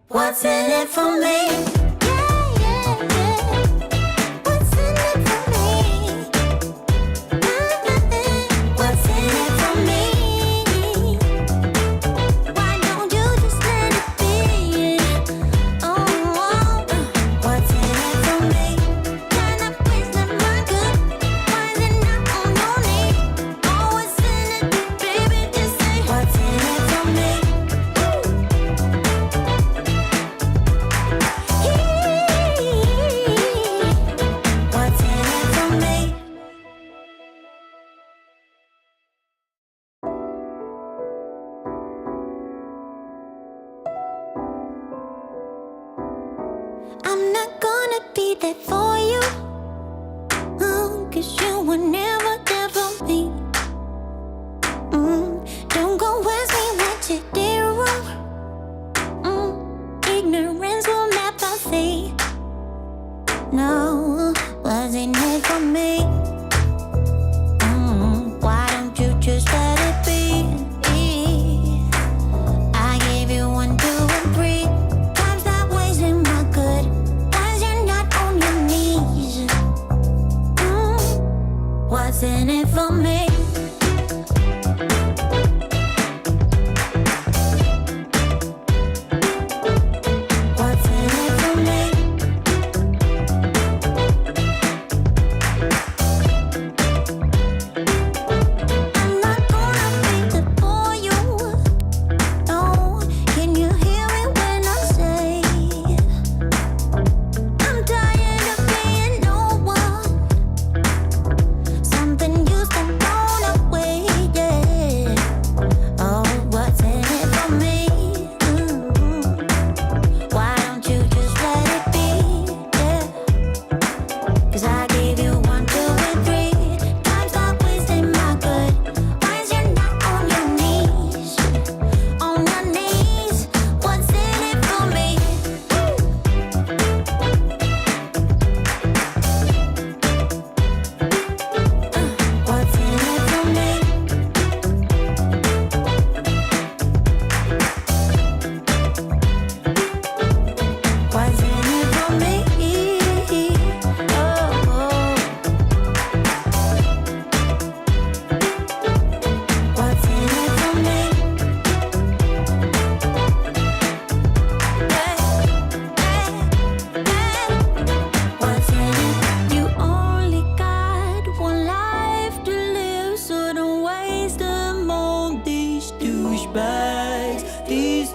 What's in it for me? Yeah, yeah, yeah. What's in it for me? What's in it for me? Why don't you just let it be? Oh, what's in it for me? Kind of wasting my good. Why is it not on your knee? Oh, what's in it, baby? Just say what's in it for me? I'm not gonna be there for you, 'cause you were never there for me. Don't go ask me what you did wrong. Ignorance will never see. No, wasn't it for me? Why don't you just let it be? I gave you 1, 2, and 3 times, not wasting my good. Why's you're not on your knees? What's in it for me? What's in it for me? I'm not gonna be there for you. No, can you hear me when I say I'm tired of being no one? Something used to thrown away, yeah. Oh, what's in it for me? Why don't you just let it be? Yeah. 'Cause I gave you 1, 2, and 3 times, not wasting my good. Why's you're not on your knees? On your knees. What's in it for me? What's in it for me? What's in it for me? Oh, what's in it for me? What's in it? You only got one life to live, so don't waste them on these douchebags. These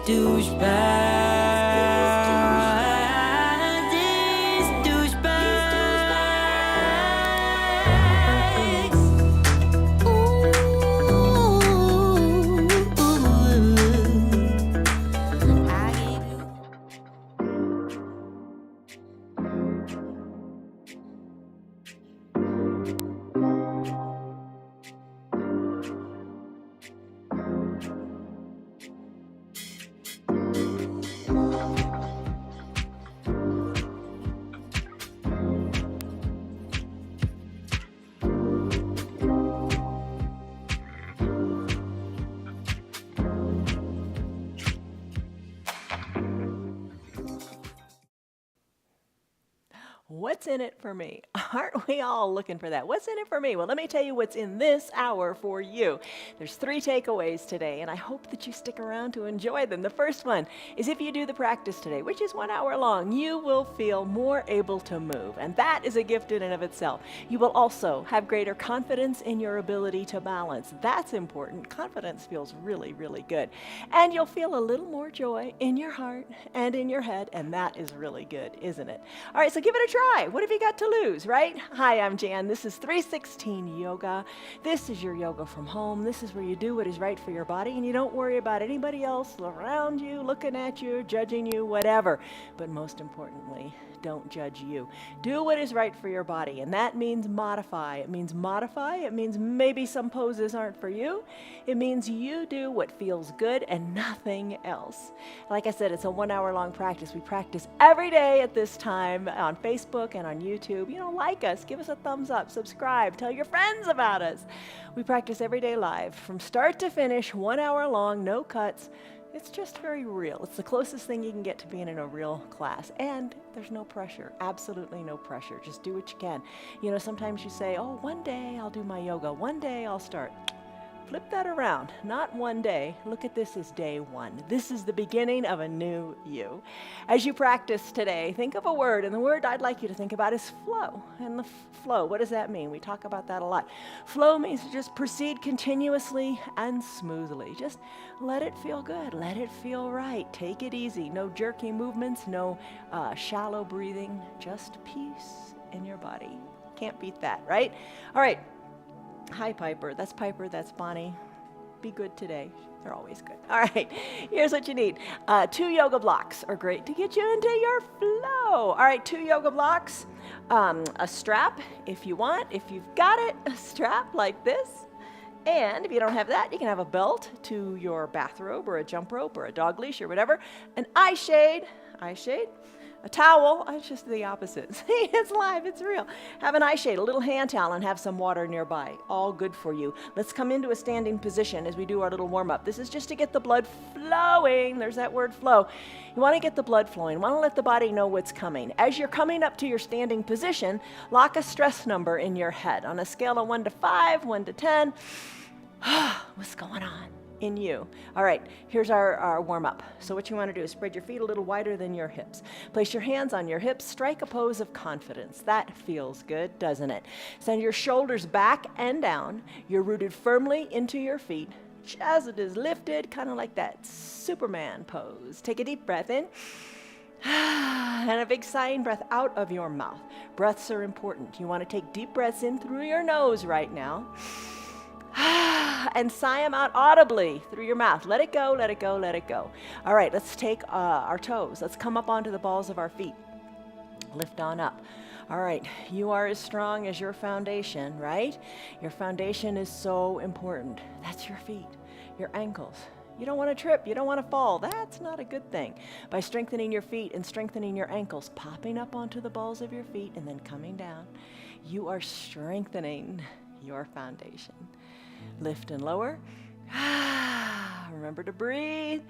What's in it for me? Aren't we all looking for that? What's in it for me? Well, let me tell you what's in this hour for you. There's 3 takeaways today, and I hope that you stick around to enjoy them. The first one is if you do the practice today, which is 1 hour long, you will feel more able to move, and that is a gift in and of itself. You will also have greater confidence in your ability to balance. That's important. Confidence feels really, really good. And you'll feel a little more joy in your heart and in your head, and that is really good, isn't it? All right, so give it a try. What have you got to lose, right? Hi, I'm Jan. This is 316 Yoga. This is your yoga from home. This is where you do what is right for your body and you don't worry about anybody else around you, looking at you, judging you, whatever. But most importantly, don't judge you. Do what is right for your body, and that means modify. It means maybe some poses aren't for you. It means you do what feels good and nothing else. Like I said, it's a 1 hour long practice. We practice every day at this time on Facebook and on YouTube. Like us, give us a thumbs up, subscribe, tell your friends about us. We practice every day live from start to finish, 1 hour long, no cuts. It's just very real. It's the closest thing you can get to being in a real class. And there's no pressure, absolutely no pressure. Just do what you can. Sometimes you say, oh, one day I'll do my yoga. One day I'll start. Flip that around. Not one day. Look at this as day 1. This is the beginning of a new you. As you practice today, think of a word, and the word I'd like you to think about is flow. And the flow, what does that mean? We talk about that a lot. Flow means to just proceed continuously and smoothly. Just let it feel good. Let it feel right. Take it easy. No jerky movements, no shallow breathing. Just peace in your body. Can't beat that, right? All right. Hi, Piper, that's Bonnie. Be good today. They're always good. All right, here's what you need. 2 yoga blocks are great to get you into your flow. All right, 2 yoga blocks, a strap if you want. If you've got it, a strap like this. And if you don't have that, you can have a belt to your bathrobe or a jump rope or a dog leash or whatever. An eye shade, a towel. It's just the opposite. See, it's live, it's real. Have an eye shade, a little hand towel, and have some water nearby. All good for you. Let's come into a standing position as we do our little warm-up. This is just to get the blood flowing. There's that word flow. You want to get the blood flowing. You want to let the body know what's coming. As you're coming up to your standing position, lock a stress number in your head. On a scale of 1 to 5, 1 to 10, what's going on in you? All right, here's our warm-up. So what you want to do is spread your feet a little wider than your hips. Place your hands on your hips. Strike a pose of confidence. That feels good, doesn't it? Send your shoulders back and down. You're rooted firmly into your feet. Chest is lifted, kind of like that Superman pose. Take a deep breath in. And a big sighing breath out of your mouth. Breaths are important. You want to take deep breaths in through your nose right now. And sigh them out audibly through your mouth. Let it go, let it go, let it go. All right, let's take our toes. Let's come up onto the balls of our feet. Lift on up. All right, you are as strong as your foundation, right? Your foundation is so important. That's your feet, your ankles. You don't want to trip. You don't want to fall. That's not a good thing. By strengthening your feet and strengthening your ankles, popping up onto the balls of your feet and then coming down, you are strengthening your foundation. Lift and lower. Remember to breathe.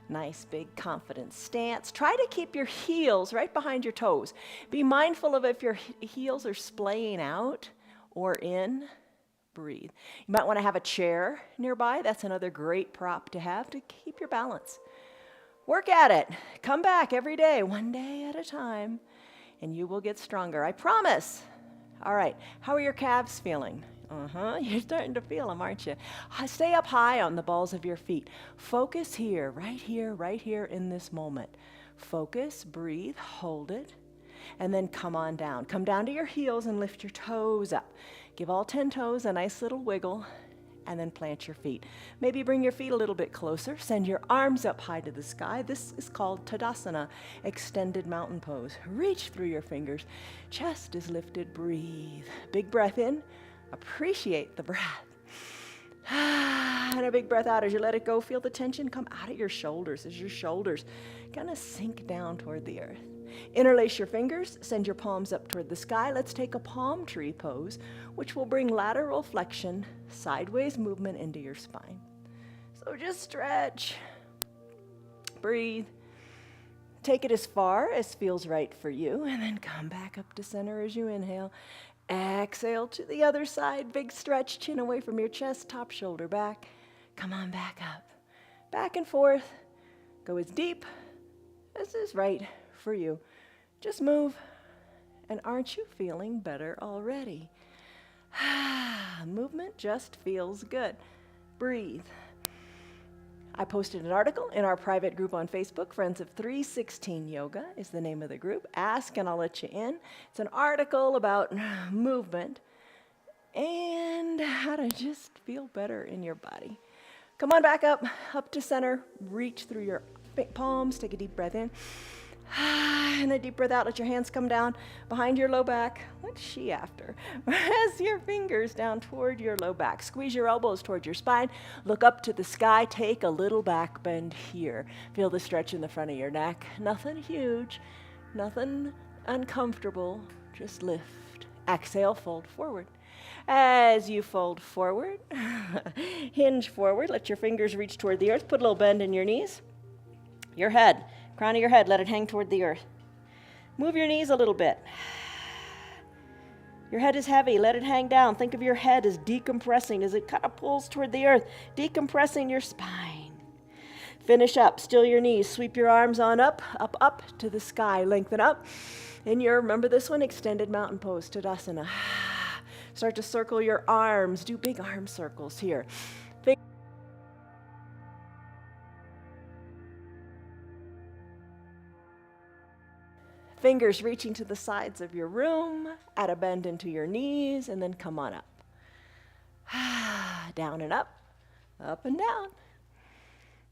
Nice big confident stance. Try to keep your heels right behind your toes. Be mindful of if your heels are splaying out or in. Breathe. You might want to have a chair nearby. That's another great prop to have to keep your balance. Work at it. Come back every day, 1 day at a time, and you will get stronger. I promise. All right. How are your calves feeling? You're starting to feel them, aren't you? Stay up high on the balls of your feet. Focus here, right here in this moment. Focus, breathe, hold it, and then come on down. Come down to your heels and lift your toes up. Give all 10 toes a nice little wiggle, and then plant your feet. Maybe bring your feet a little bit closer. Send your arms up high to the sky. This is called Tadasana, extended mountain pose. Reach through your fingers. Chest is lifted. Breathe. Big breath in. Appreciate the breath. And a big breath out as you let it go. Feel the tension come out of your shoulders as your shoulders kind of sink down toward the earth. Interlace your fingers, send your palms up toward the sky. Let's take a palm tree pose, which will bring lateral flexion, sideways movement into your spine. So just stretch, breathe, take it as far as feels right for you, and then come back up to center as you inhale. Exhale to the other side, big stretch, chin away from your chest, top shoulder back. Come on back up, back and forth. Go as deep as is right for you. Just move, and aren't you feeling better already? Movement just feels good. Breathe. I posted an article in our private group on Facebook. Friends of 316 Yoga is the name of the group. Ask and I'll let you in. It's an article about movement and how to just feel better in your body. Come on back up to center. Reach through your palms. Take a deep breath in. And a deep breath out. Let your hands come down behind your low back. What's she after? Press your fingers down toward your low back. Squeeze your elbows toward your spine. Look up to the sky. Take a little back bend here. Feel the stretch in the front of your neck. Nothing huge, nothing uncomfortable. Just lift. Exhale, fold forward. As you fold forward, hinge forward. Let your fingers reach toward the earth. Put a little bend in your knees. Your head. Crown of your head, let it hang toward the earth. Move your knees a little bit. Your head is heavy, let it hang down. Think of your head as decompressing as it kind of pulls toward the earth, decompressing your spine. Finish up, still your knees, sweep your arms on up to the sky. Lengthen up. In your, remember this one, extended mountain pose, Tadasana. Start to circle your arms, do big arm circles here. Fingers reaching to the sides of your room, add a bend into your knees, and then come on up. Down and up and down.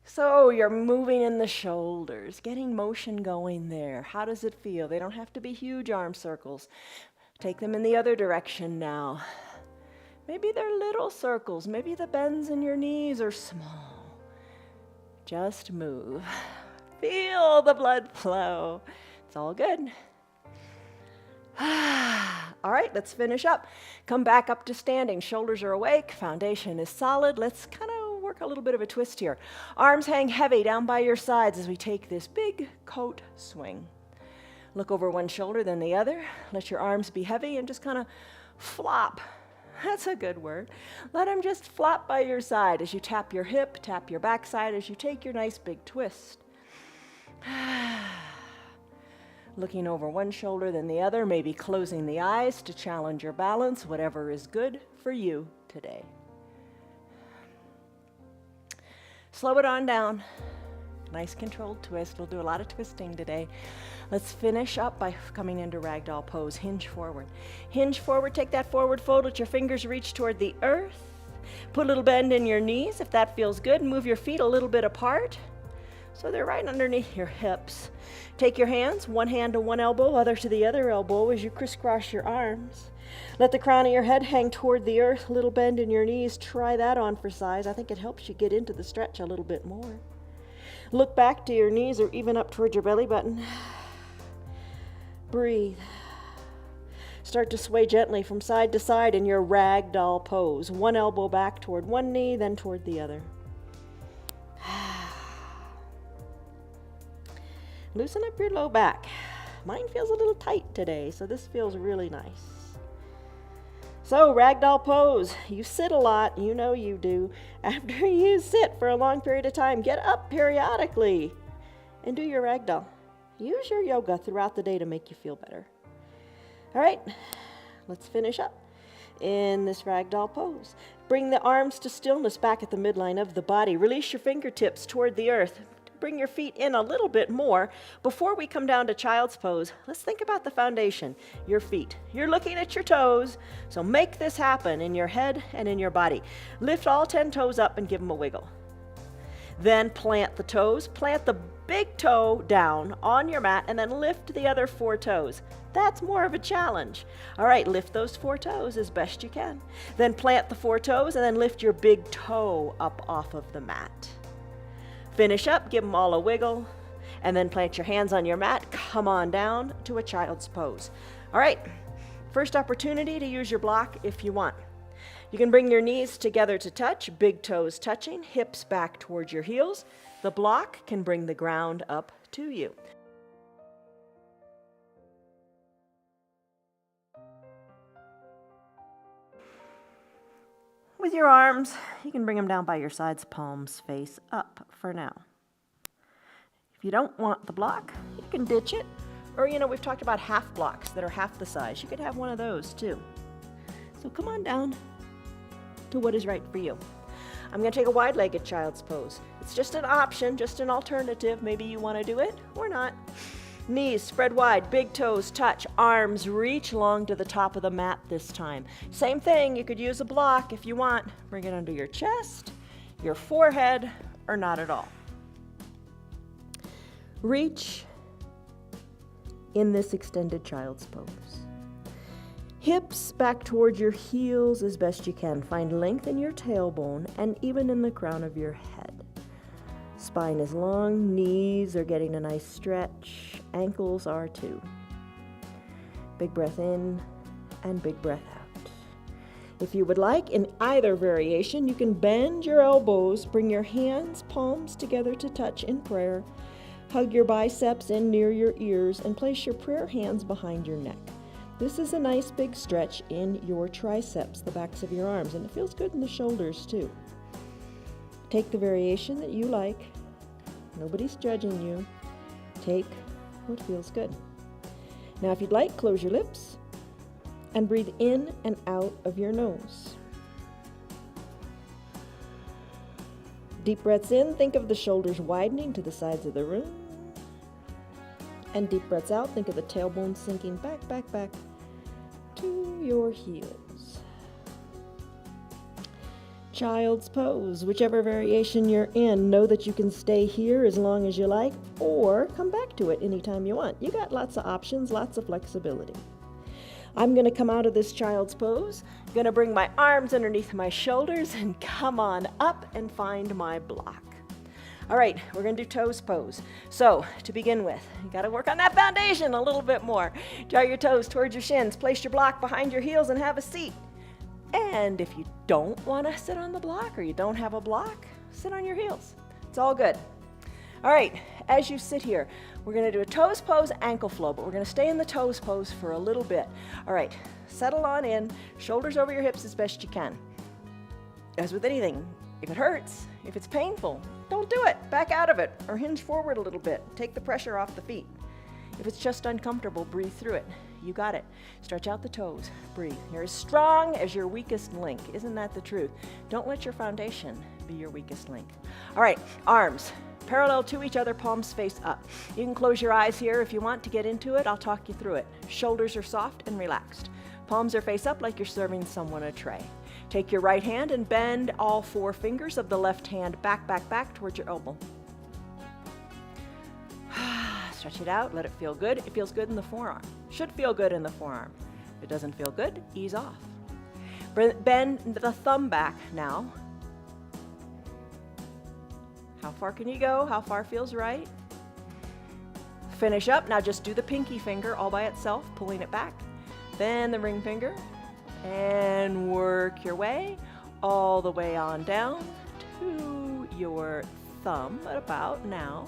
So you're moving in the shoulders, getting motion going there. How does it feel? They don't have to be huge arm circles. Take them in the other direction now. Maybe they're little circles. Maybe the bends in your knees are small. Just move. Feel the blood flow. It's all good. All right, let's finish up. Come back up to standing. Shoulders are awake. Foundation is solid. Let's kind of work a little bit of a twist here. Arms hang heavy down by your sides as we take this big coat swing. Look over one shoulder, then the other. Let your arms be heavy and just kind of flop. That's a good word. Let them just flop by your side as you tap your hip, tap your backside as you take your nice big twist. Looking over one shoulder, then the other, maybe closing the eyes to challenge your balance, whatever is good for you today. Slow it on down. Nice controlled twist. We'll do a lot of twisting today. Let's finish up by coming into ragdoll pose. Hinge forward. Hinge forward. Take that forward fold. Let your fingers reach toward the earth. Put a little bend in your knees if that feels good. Move your feet a little bit apart so they're right underneath your hips. Take your hands, one hand to one elbow, other to the other elbow as you crisscross your arms. Let the crown of your head hang toward the earth, little bend in your knees. Try that on for size. I think it helps you get into the stretch a little bit more. Look back to your knees or even up toward your belly button. Breathe. Start to sway gently from side to side in your ragdoll pose. One elbow back toward one knee, then toward the other. Loosen up your low back. Mine feels a little tight today, so this feels really nice. So, ragdoll pose. You sit a lot, you know you do. After you sit for a long period of time, get up periodically and do your ragdoll. Use your yoga throughout the day to make you feel better. All right, let's finish up. in this ragdoll pose. Bring the arms to stillness back at the midline of the body. Release your fingertips toward the earth. Bring your feet in a little bit more. Before we come down to child's pose, let's think about the foundation, your feet. You're looking at your toes, so make this happen in your head and in your body. Lift all 10 toes up and give them a wiggle. Then plant the toes. Plant the big toe down on your mat and then lift the other 4 toes. That's more of a challenge. All right, lift those 4 toes as best you can. Then plant the 4 toes and then lift your big toe up off of the mat. Finish up, give them all a wiggle, and then plant your hands on your mat. Come on down to a child's pose. All right, first opportunity to use your block if you want. You can bring your knees together to touch, big toes touching, hips back towards your heels. The block can bring the ground up to you. With your arms, you can bring them down by your sides, palms face up for now. If you don't want the block, you can ditch it. Or, we've talked about half blocks that are half the size. You could have one of those too. So come on down to what is right for you. I'm going to take a wide-legged child's pose. It's just an option, just an alternative. Maybe you want to do it or not. Knees spread wide, big toes touch, arms reach long to the top of the mat this time. Same thing, you could use a block if you want. Bring it under your chest, your forehead, or not at all. Reach in this extended child's pose. Hips back towards your heels as best you can. Find length in your tailbone and even in the crown of your head. Spine is long, knees are getting a nice stretch, ankles are too. Big breath in and big breath out. If you would like, in either variation, you can bend your elbows, bring your hands, palms together to touch in prayer, hug your biceps in near your ears, and place your prayer hands behind your neck. This is a nice big stretch in your triceps, the backs of your arms, and it feels good in the shoulders too. Take the variation that you like. Nobody's judging you. Take what feels good. Now, if you'd like, close your lips and breathe in and out of your nose. Deep breaths in, think of the shoulders widening to the sides of the room. And deep breaths out, think of the tailbone sinking back, back, back to your heels. Child's pose, whichever variation you're in, know that you can stay here as long as you like or come back to it anytime you want. You got lots of options, lots of flexibility. I'm going to come out of this child's pose. I'm going to bring my arms underneath my shoulders and come on up and find my block. All right, we're going to do toes pose. So, to begin with, you got to work on that foundation a little bit more. Draw your toes towards your shins, place your block behind your heels and have a seat. And if you don't want to sit on the block or you don't have a block, sit on your heels. It's all good. All right, as you sit here, we're going to do a toes pose, ankle flow, but we're going to stay in the toes pose for a little bit. All right, settle on in, shoulders over your hips as best you can. As with anything, if it hurts, if it's painful, don't do it. Back out of it or hinge forward a little bit. Take the pressure off the feet. If it's just uncomfortable, breathe through it. You got it. Stretch out the toes. Breathe. You're as strong as your weakest link. Isn't that the truth? Don't let your foundation be your weakest link. All right, arms parallel to each other, palms face up. You can close your eyes here if you want to get into it. I'll talk you through it. Shoulders are soft and relaxed. Palms are face up like you're serving someone a tray. Take your right hand and bend all 4 fingers of the left hand back, back, back towards your elbow. Stretch it out, let it feel good. It feels good in the forearm. Should feel good in the forearm. If it doesn't feel good, ease off. Bend the thumb back now. How far can you go? How far feels right? Finish up. Now just do the pinky finger all by itself, pulling it back. Then the ring finger. And work your way all the way on down to your thumb at about now.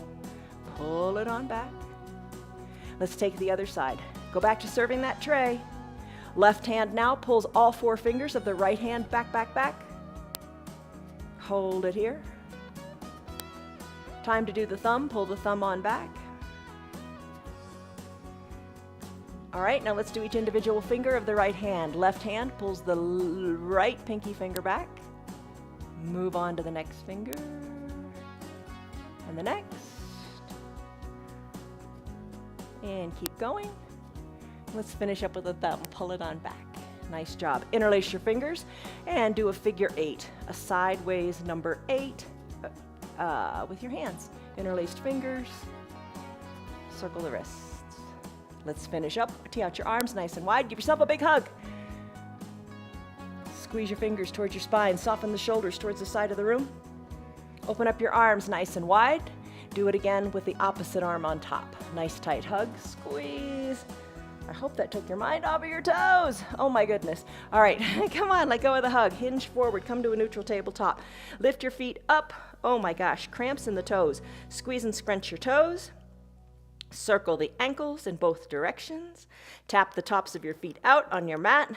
Pull it on back. Let's take the other side. Go back to serving that tray. Left hand now pulls all 4 fingers of the right hand back, back, back. Hold it here. Time to do the thumb. Pull the thumb on back. All right, now let's do each individual finger of the right hand. Left hand pulls the right pinky finger back. Move on to the next finger. And the next. And keep going. Let's finish up with a thumb. Pull it on back. Nice job. Interlace your fingers and do a figure 8, a sideways number 8 with your hands. Interlaced fingers. Circle the wrists. Let's finish up. Tee out your arms nice and wide. Give yourself a big hug. Squeeze your fingers towards your spine. Soften the shoulders towards the side of the room. Open up your arms nice and wide. Do it again with the opposite arm on top. Nice tight hug. Squeeze. I hope that took your mind off of your toes. Oh my goodness. All right, come on, let go of the hug. Hinge forward, come to a neutral tabletop. Lift your feet up. Oh my gosh, cramps in the toes. Squeeze and scrunch your toes. Circle the ankles in both directions. Tap the tops of your feet out on your mat.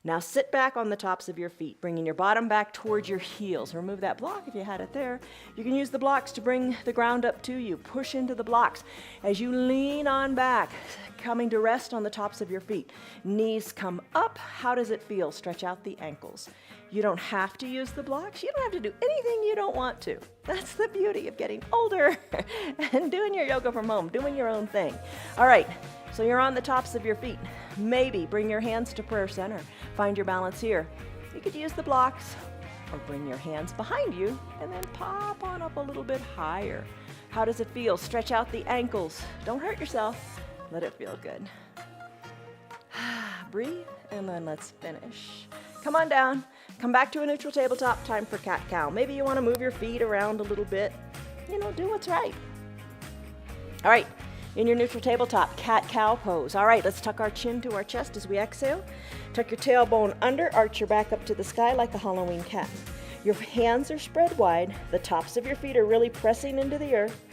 Now sit back on the tops of your feet, bringing your bottom back towards your heels. Remove that block if you had it there. You can use the blocks to bring the ground up to you. Push into the blocks as you lean on back, coming to rest on the tops of your feet. Knees come up. How does it feel? Stretch out the ankles. You don't have to use the blocks. You don't have to do anything you don't want to. That's the beauty of getting older and doing your yoga from home, doing your own thing. All right, so you're on the tops of your feet. Maybe bring your hands to prayer center. Find your balance here. You could use the blocks or bring your hands behind you and then pop on up a little bit higher. How does it feel? Stretch out the ankles. Don't hurt yourself. Let it feel good. Breathe, and then let's finish. Come on down. Come back to a neutral tabletop. Time for cat-cow. Maybe you want to move your feet around a little bit. You know, do what's right. All right, in your neutral tabletop, cat-cow pose. All right, let's tuck our chin to our chest as we exhale. Tuck your tailbone under, arch your back up to the sky like a Halloween cat. Your hands are spread wide. The tops of your feet are really pressing into the earth.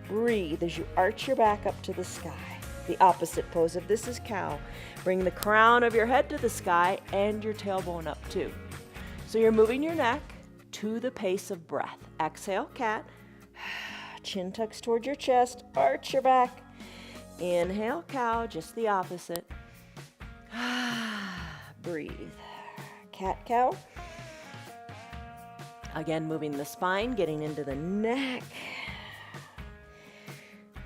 Breathe as you arch your back up to the sky. The opposite pose of this is cow. Bring the crown of your head to the sky and your tailbone up too. So you're moving your neck to the pace of breath. Exhale, cat. Chin tucks toward your chest. Arch your back. Inhale, cow, just the opposite. Breathe. Cat, cow. Again, moving the spine, getting into the neck.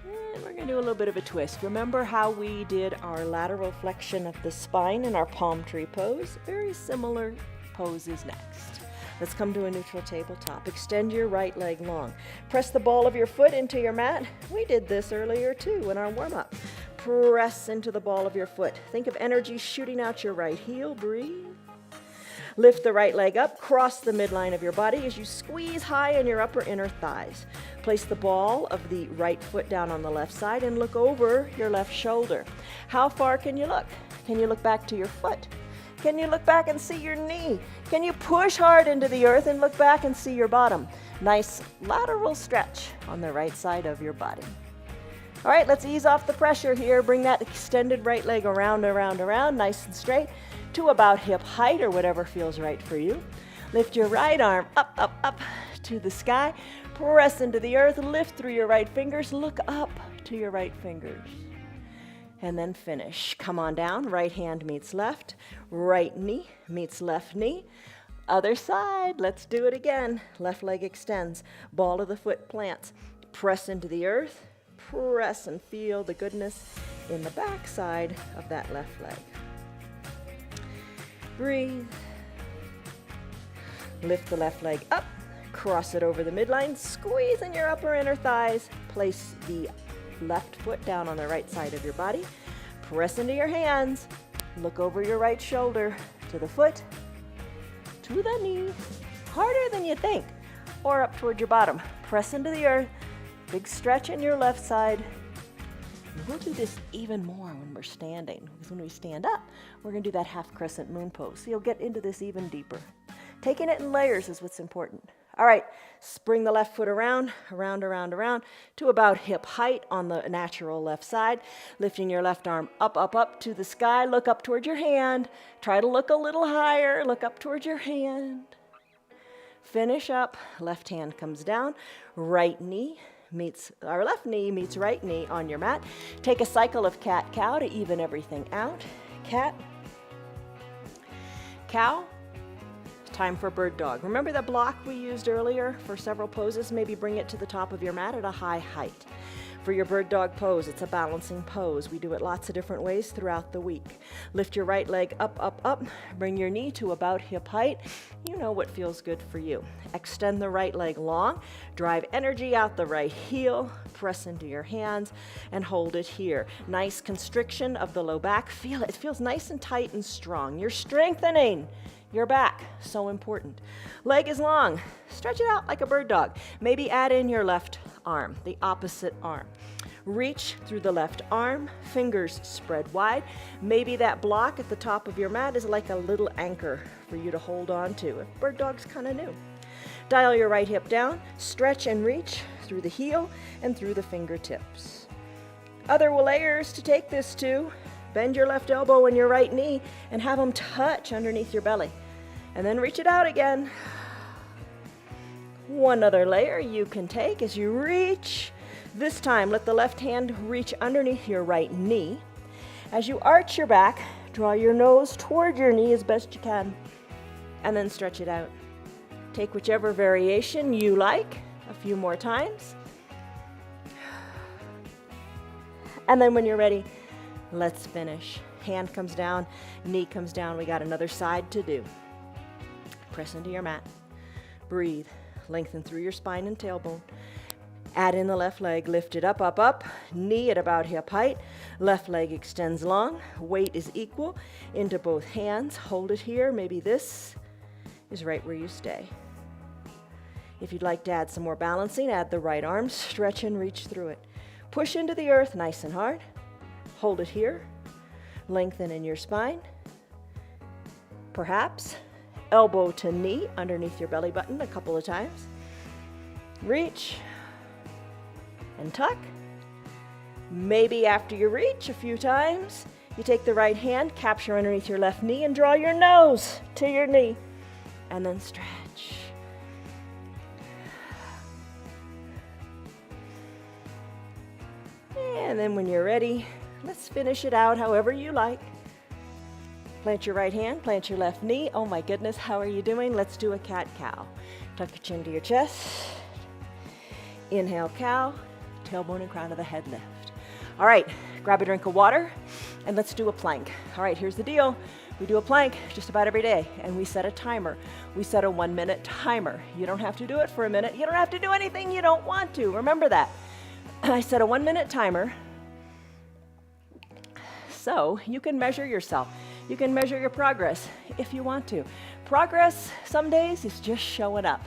And we're going to do a little bit of a twist. Remember how we did our lateral flexion of the spine in our palm tree pose? Very similar poses next. Let's come to a neutral tabletop. Extend your right leg long. Press the ball of your foot into your mat. We did this earlier too in our warm-up. Press into the ball of your foot. Think of energy shooting out your right heel. Breathe. Lift the right leg up. Cross the midline of your body as you squeeze high in your upper inner thighs. Place the ball of the right foot down on the left side and look over your left shoulder. How far can you look? Can you look back to your foot? Can you look back and see your knee? Can you push hard into the earth and look back and see your bottom? Nice lateral stretch on the right side of your body. All right, let's ease off the pressure here. Bring that extended right leg around, around, around, nice and straight to about hip height or whatever feels right for you. Lift your right arm up, up, up to the sky. Press into the earth. Lift through your right fingers. Look up to your right fingers. And then finish. Come on down. Right hand meets left. Right knee meets left knee. Other side. Let's do it again. Left leg extends. Ball of the foot plants. Press into the earth. Press and feel the goodness in the back side of that left leg. Breathe. Lift the left leg up. Cross it over the midline. Squeeze in your upper inner thighs. Place the left foot down on the right side of your body. Press into your hands. Look over your right shoulder to the foot, to the knee. Harder than you think. Or up toward your bottom. Press into the earth. Big stretch in your left side. And we'll do this even more when we're standing, because when we stand up, we're going to do that half crescent moon pose. So you'll get into this even deeper. Taking it in layers is what's important. All right, bring the left foot around, around, around, around to about hip height on the natural left side. Lifting your left arm up, up, up to the sky. Look up toward your hand. Try to look a little higher. Look up toward your hand. Finish up. Left hand comes down. Right knee meets right knee on your mat. Take a cycle of cat-cow to even everything out. Cat, cow, time for bird dog. Remember the block we used earlier for several poses? Maybe bring it to the top of your mat at a high height. For your bird dog pose, it's a balancing pose. We do it lots of different ways throughout the week. Lift your right leg up, up, up. Bring your knee to about hip height. You know what feels good for you. Extend the right leg long. Drive energy out the right heel. Press into your hands and hold it here. Nice constriction of the low back. Feel it. It feels nice and tight and strong. You're strengthening your back. So important. Leg is long. Stretch it out like a bird dog. Maybe add in your left arm, the opposite arm. Reach through the left arm, fingers spread wide. Maybe that block at the top of your mat is like a little anchor for you to hold on to. Bird dog's kind of new. Dial your right hip down, stretch and reach through the heel and through the fingertips. Other layers to take this to. Bend your left elbow and your right knee and have them touch underneath your belly. And then reach it out again. One other layer you can take as you reach. This time, let the left hand reach underneath your right knee. As you arch your back, draw your nose toward your knee as best you can, and then stretch it out. Take whichever variation you like, a few more times. And then when you're ready, let's finish. Hand comes down, knee comes down. We got another side to do. Press into your mat. Breathe. Lengthen through your spine and tailbone. Add in the left leg. Lift it up, up, up. Knee at about hip height. Left leg extends long. Weight is equal into both hands. Hold it here. Maybe this is right where you stay. If you'd like to add some more balancing, add the right arm. Stretch and reach through it. Push into the earth nice and hard. Hold it here. Lengthen in your spine. Perhaps elbow to knee underneath your belly button a couple of times. Reach and tuck. Maybe after you reach a few times, you take the right hand, capture underneath your left knee, and draw your nose to your knee. And then stretch. And then when you're ready, let's finish it out however you like. Plant your right hand, plant your left knee. Oh my goodness, how are you doing? Let's do a cat-cow. Tuck your chin to your chest. Inhale, cow. Tailbone and crown of the head lift. All right, grab a drink of water and let's do a plank. All right, here's the deal. We do a plank just about every day and we set a timer. We set a 1-minute timer. You don't have to do it for a minute. You don't have to do anything you don't want to. Remember that. I set a 1-minute timer so you can measure yourself. You can measure your progress if you want to. Progress some days is just showing up.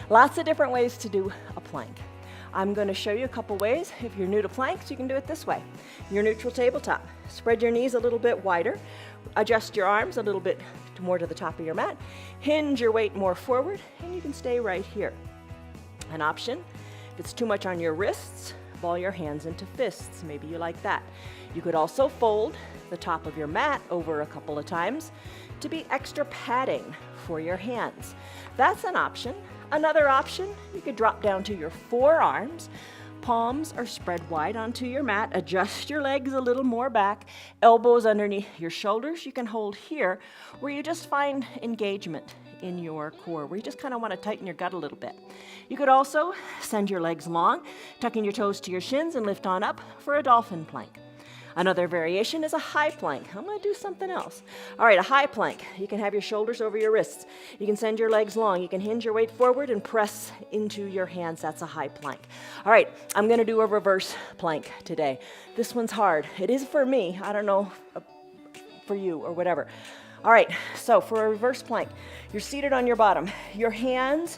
Lots of different ways to do a plank. I'm going to show you a couple ways. If you're new to planks, you can do it this way. Your neutral tabletop. Spread your knees a little bit wider. Adjust your arms a little bit more to the top of your mat. Hinge your weight more forward, and you can stay right here. An option, if it's too much on your wrists, ball your hands into fists. Maybe you like that. You could also fold the top of your mat over a couple of times to be extra padding for your hands. That's an option. Another option, you could drop down to your forearms. Palms are spread wide onto your mat. Adjust your legs a little more back. Elbows underneath your shoulders. You can hold here where you just find engagement in your core, where you just kind of want to tighten your gut a little bit. You could also send your legs long, tucking your toes to your shins and lift on up for a dolphin plank. Another variation is a high plank. I'm going to do something else. All right, a high plank. You can have your shoulders over your wrists. You can send your legs long. You can hinge your weight forward and press into your hands. That's a high plank. All right, I'm going to do a reverse plank today. This one's hard. It is for me. I don't know for you or whatever. All right, so for a reverse plank, you're seated on your bottom. Your hands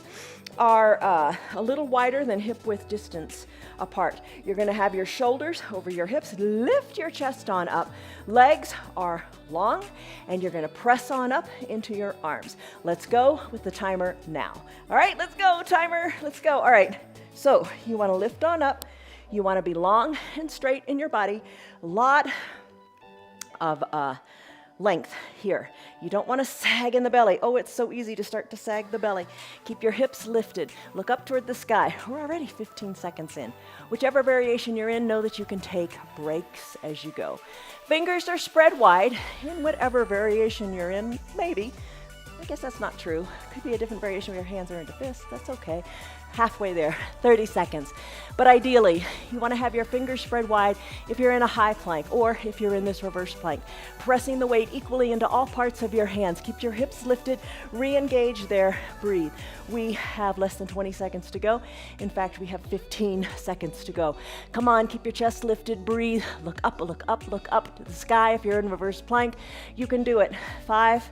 are a little wider than hip width distance apart. You're going to have your shoulders over your hips. Lift your chest on up. Legs are long, and you're going to press on up into your arms. Let's go with the timer now. All right, let's go, timer. Let's go. All right, so you want to lift on up. You want to be long and straight in your body. A lot of length here. You don't want to sag in the belly. Oh, it's so easy to start to sag the belly. Keep your hips lifted. Look up toward the sky. We're already 15 seconds in. Whichever variation you're in, know that you can take breaks as you go. Fingers are spread wide in whatever variation you're in, maybe. I guess that's not true. Could be a different variation where your hands are into fists. That's okay. Halfway there, 30 seconds. But ideally, you want to have your fingers spread wide if you're in a high plank or if you're in this reverse plank. Pressing the weight equally into all parts of your hands. Keep your hips lifted, re-engage there, breathe. We have less than 20 seconds to go. In fact, we have 15 seconds to go. Come on, keep your chest lifted, breathe. Look up, look up, look up to the sky if you're in reverse plank. You can do it. 5,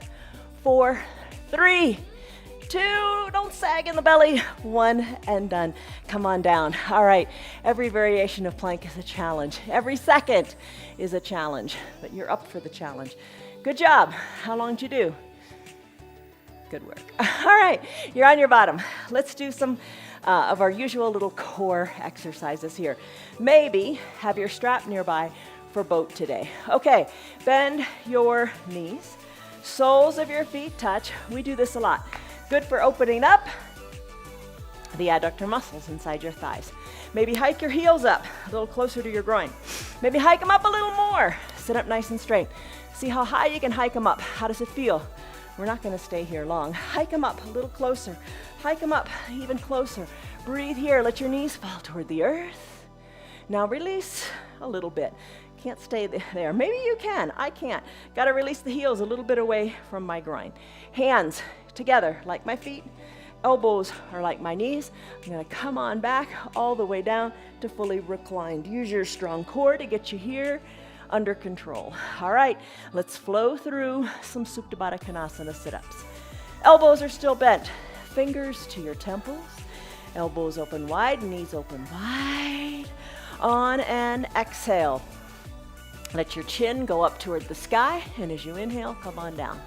4, 3, 2, don't sag in the belly, 1, and done. Come on down. All right, every variation of plank is a challenge. Every second is a challenge, but you're up for the challenge. Good job. How long did you do? Good work. All right, you're on your bottom. Let's do some of our usual little core exercises here. Maybe have your strap nearby for boat today. Okay, bend your knees. Soles of your feet touch. We do this a lot. Good for opening up the adductor muscles inside your thighs. Maybe hike your heels up a little closer to your groin. Maybe hike them up a little more. Sit up nice and straight. See how high you can hike them up. How does it feel? We're not going to stay here long. Hike them up a little closer. Hike them up even closer. Breathe here. Let your knees fall toward the earth. Now release a little bit. Can't stay there. Maybe you can. I can't. Got to release the heels a little bit away from my groin. Hands together like my feet. Elbows are like my knees. I'm going to come on back all the way down to fully reclined. Use your strong core to get you here under control. All right, let's flow through some Supta Baddha Konasana sit-ups. Elbows are still bent. Fingers to your temples. Elbows open wide, knees open wide. On and exhale. Let your chin go up toward the sky, and as you inhale, come on down.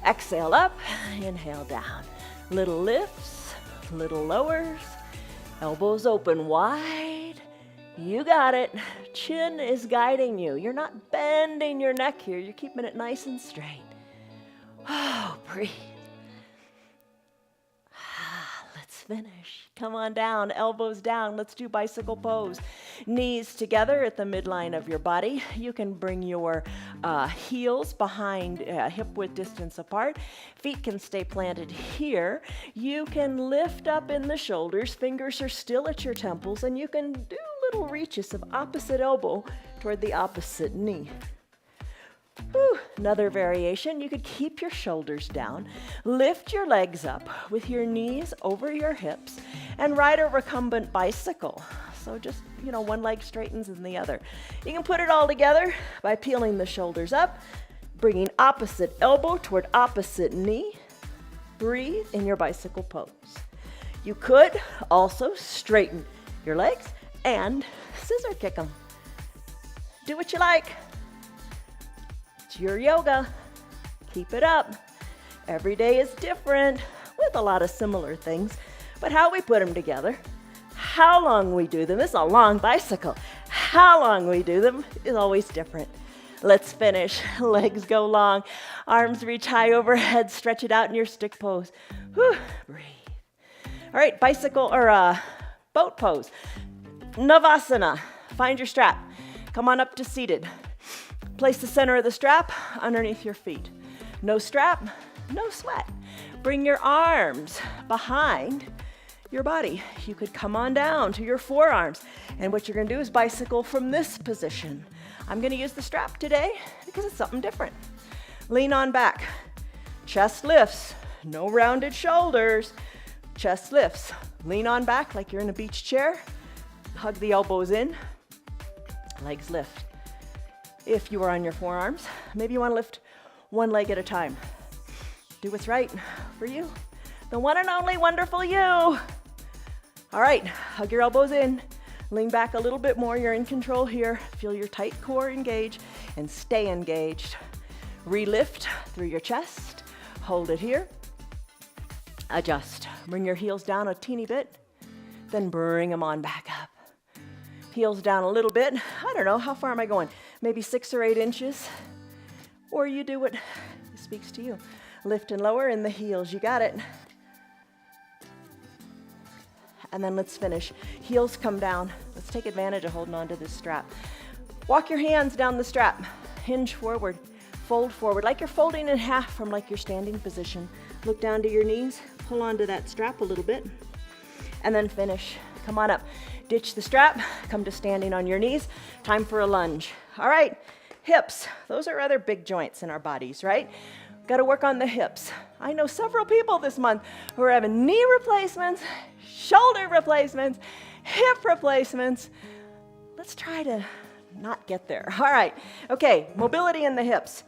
Exhale up, inhale down. Little lifts, little lowers, elbows open wide. You got it. Chin is guiding you. You're not bending your neck here. You're keeping it nice and straight. Oh, breathe. Let's finish. Come on down, elbows down. Let's do bicycle pose. Knees together at the midline of your body. You can bring your heels behind hip width distance apart. Feet can stay planted here. You can lift up in the shoulders. Fingers are still at your temples, and you can do little reaches of opposite elbow toward the opposite knee. Whew. Another variation, you could keep your shoulders down, lift your legs up with your knees over your hips, and ride a recumbent bicycle. So just, one leg straightens and the other. You can put it all together by peeling the shoulders up, bringing opposite elbow toward opposite knee. Breathe in your bicycle pose. You could also straighten your legs and scissor kick them. Do what you like. It's your yoga. Keep it up. Every day is different with a lot of similar things, but how we put them together, how long we do them, this is a long bicycle. How long we do them is always different. Let's finish. Legs go long. Arms reach high overhead. Stretch it out in your stick pose. Whew. Breathe. All right, bicycle or boat pose. Navasana. Find your strap. Come on up to seated. Place the center of the strap underneath your feet. No strap, no sweat. Bring your arms behind your body. You could come on down to your forearms. And what you're going to do is bicycle from this position. I'm going to use the strap today because it's something different. Lean on back. Chest lifts. No rounded shoulders. Chest lifts. Lean on back like you're in a beach chair. Hug the elbows in. Legs lift. If you are on your forearms, maybe you want to lift one leg at a time. Do what's right for you. The one and only wonderful you. All right, hug your elbows in. Lean back a little bit more. You're in control here. Feel your tight core engage and stay engaged. Relift through your chest. Hold it here. Adjust. Bring your heels down a teeny bit. Then bring them on back up. Heels down a little bit. I don't know, how far am I going? Maybe 6 or 8 inches. Or you do what speaks to you. Lift and lower in the heels. You got it. And then let's finish. Heels come down. Let's take advantage of holding on to this strap. Walk your hands down the strap. Hinge forward. Fold forward like you're folding in half from like your standing position. Look down to your knees. Pull onto that strap a little bit. And then finish. Come on up. Ditch the strap. Come to standing on your knees. Time for a lunge. All right. Hips. Those are rather big joints in our bodies, right? Got to work on the hips. I know several people this month who are having knee replacements, shoulder replacements, hip replacements. Let's try to not get there. All right. Okay. Mobility in the hips.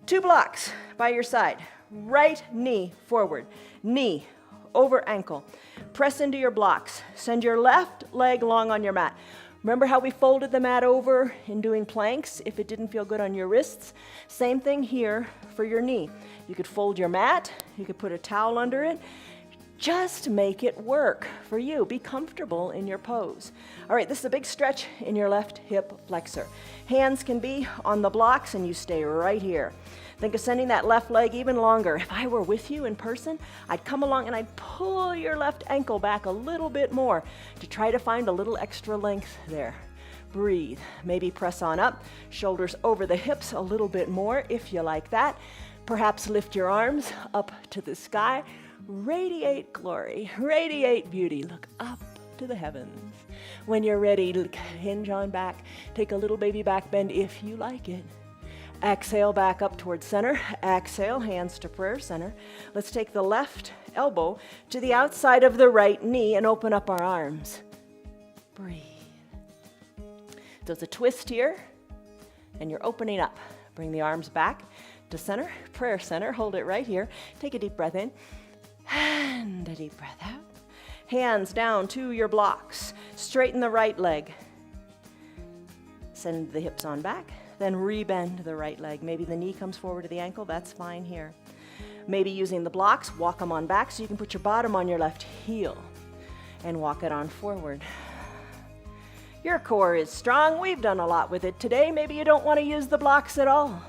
2 blocks by your side. Right knee forward. Knee over ankle. Press into your blocks. Send your left leg long on your mat. Remember how we folded the mat over in doing planks if it didn't feel good on your wrists? Same thing here for your knee. You could fold your mat. You could put a towel under it. Just make it work for you. Be comfortable in your pose. All right, this is a big stretch in your left hip flexor. Hands can be on the blocks and you stay right here. Think of sending that left leg even longer. If I were with you in person, I'd come along and I'd pull your left ankle back a little bit more to try to find a little extra length there. Breathe. Maybe press on up. Shoulders over the hips a little bit more if you like that. Perhaps lift your arms up to the sky. Radiate glory. Radiate beauty. Look up to the heavens. When you're ready, hinge on back. Take a little baby back bend if you like it. Exhale back up towards center. Exhale, hands to prayer center. Let's take the left elbow to the outside of the right knee and open up our arms. Breathe. So it's a twist here, and you're opening up. Bring the arms back to center, prayer center. Hold it right here. Take a deep breath in and a deep breath out. Hands down to your blocks. Straighten the right leg. Send the hips on back. Then rebend the right leg. Maybe the knee comes forward to the ankle. That's fine here. Maybe using the blocks, walk them on back so you can put your bottom on your left heel and walk it on forward. Your core is strong. We've done a lot with it today. Maybe you don't want to use the blocks at all.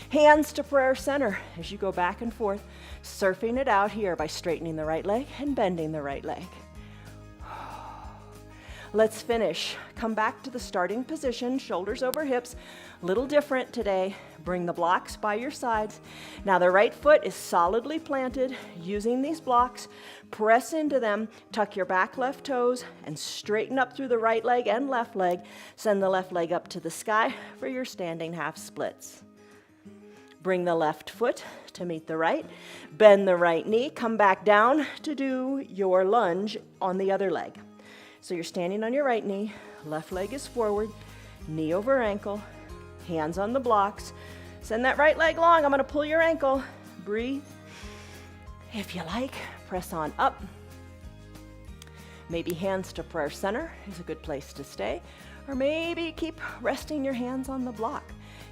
Hands to prayer center as you go back and forth, surfing it out here by straightening the right leg and bending the right leg. Let's finish. Come back to the starting position, shoulders over hips. A little different today. Bring the blocks by your sides. Now the right foot is solidly planted using these blocks. Press into them, tuck your back left toes, and straighten up through the right leg and left leg. Send the left leg up to the sky for your standing half splits. Bring the left foot to meet the right. Bend the right knee. Come back down to do your lunge on the other leg. So you're standing on your right knee, left leg is forward, knee over ankle, hands on the blocks. Send that right leg long. I'm going to pull your ankle. Breathe. If you like, press on up. Maybe hands to prayer center is a good place to stay. Or maybe keep resting your hands on the block.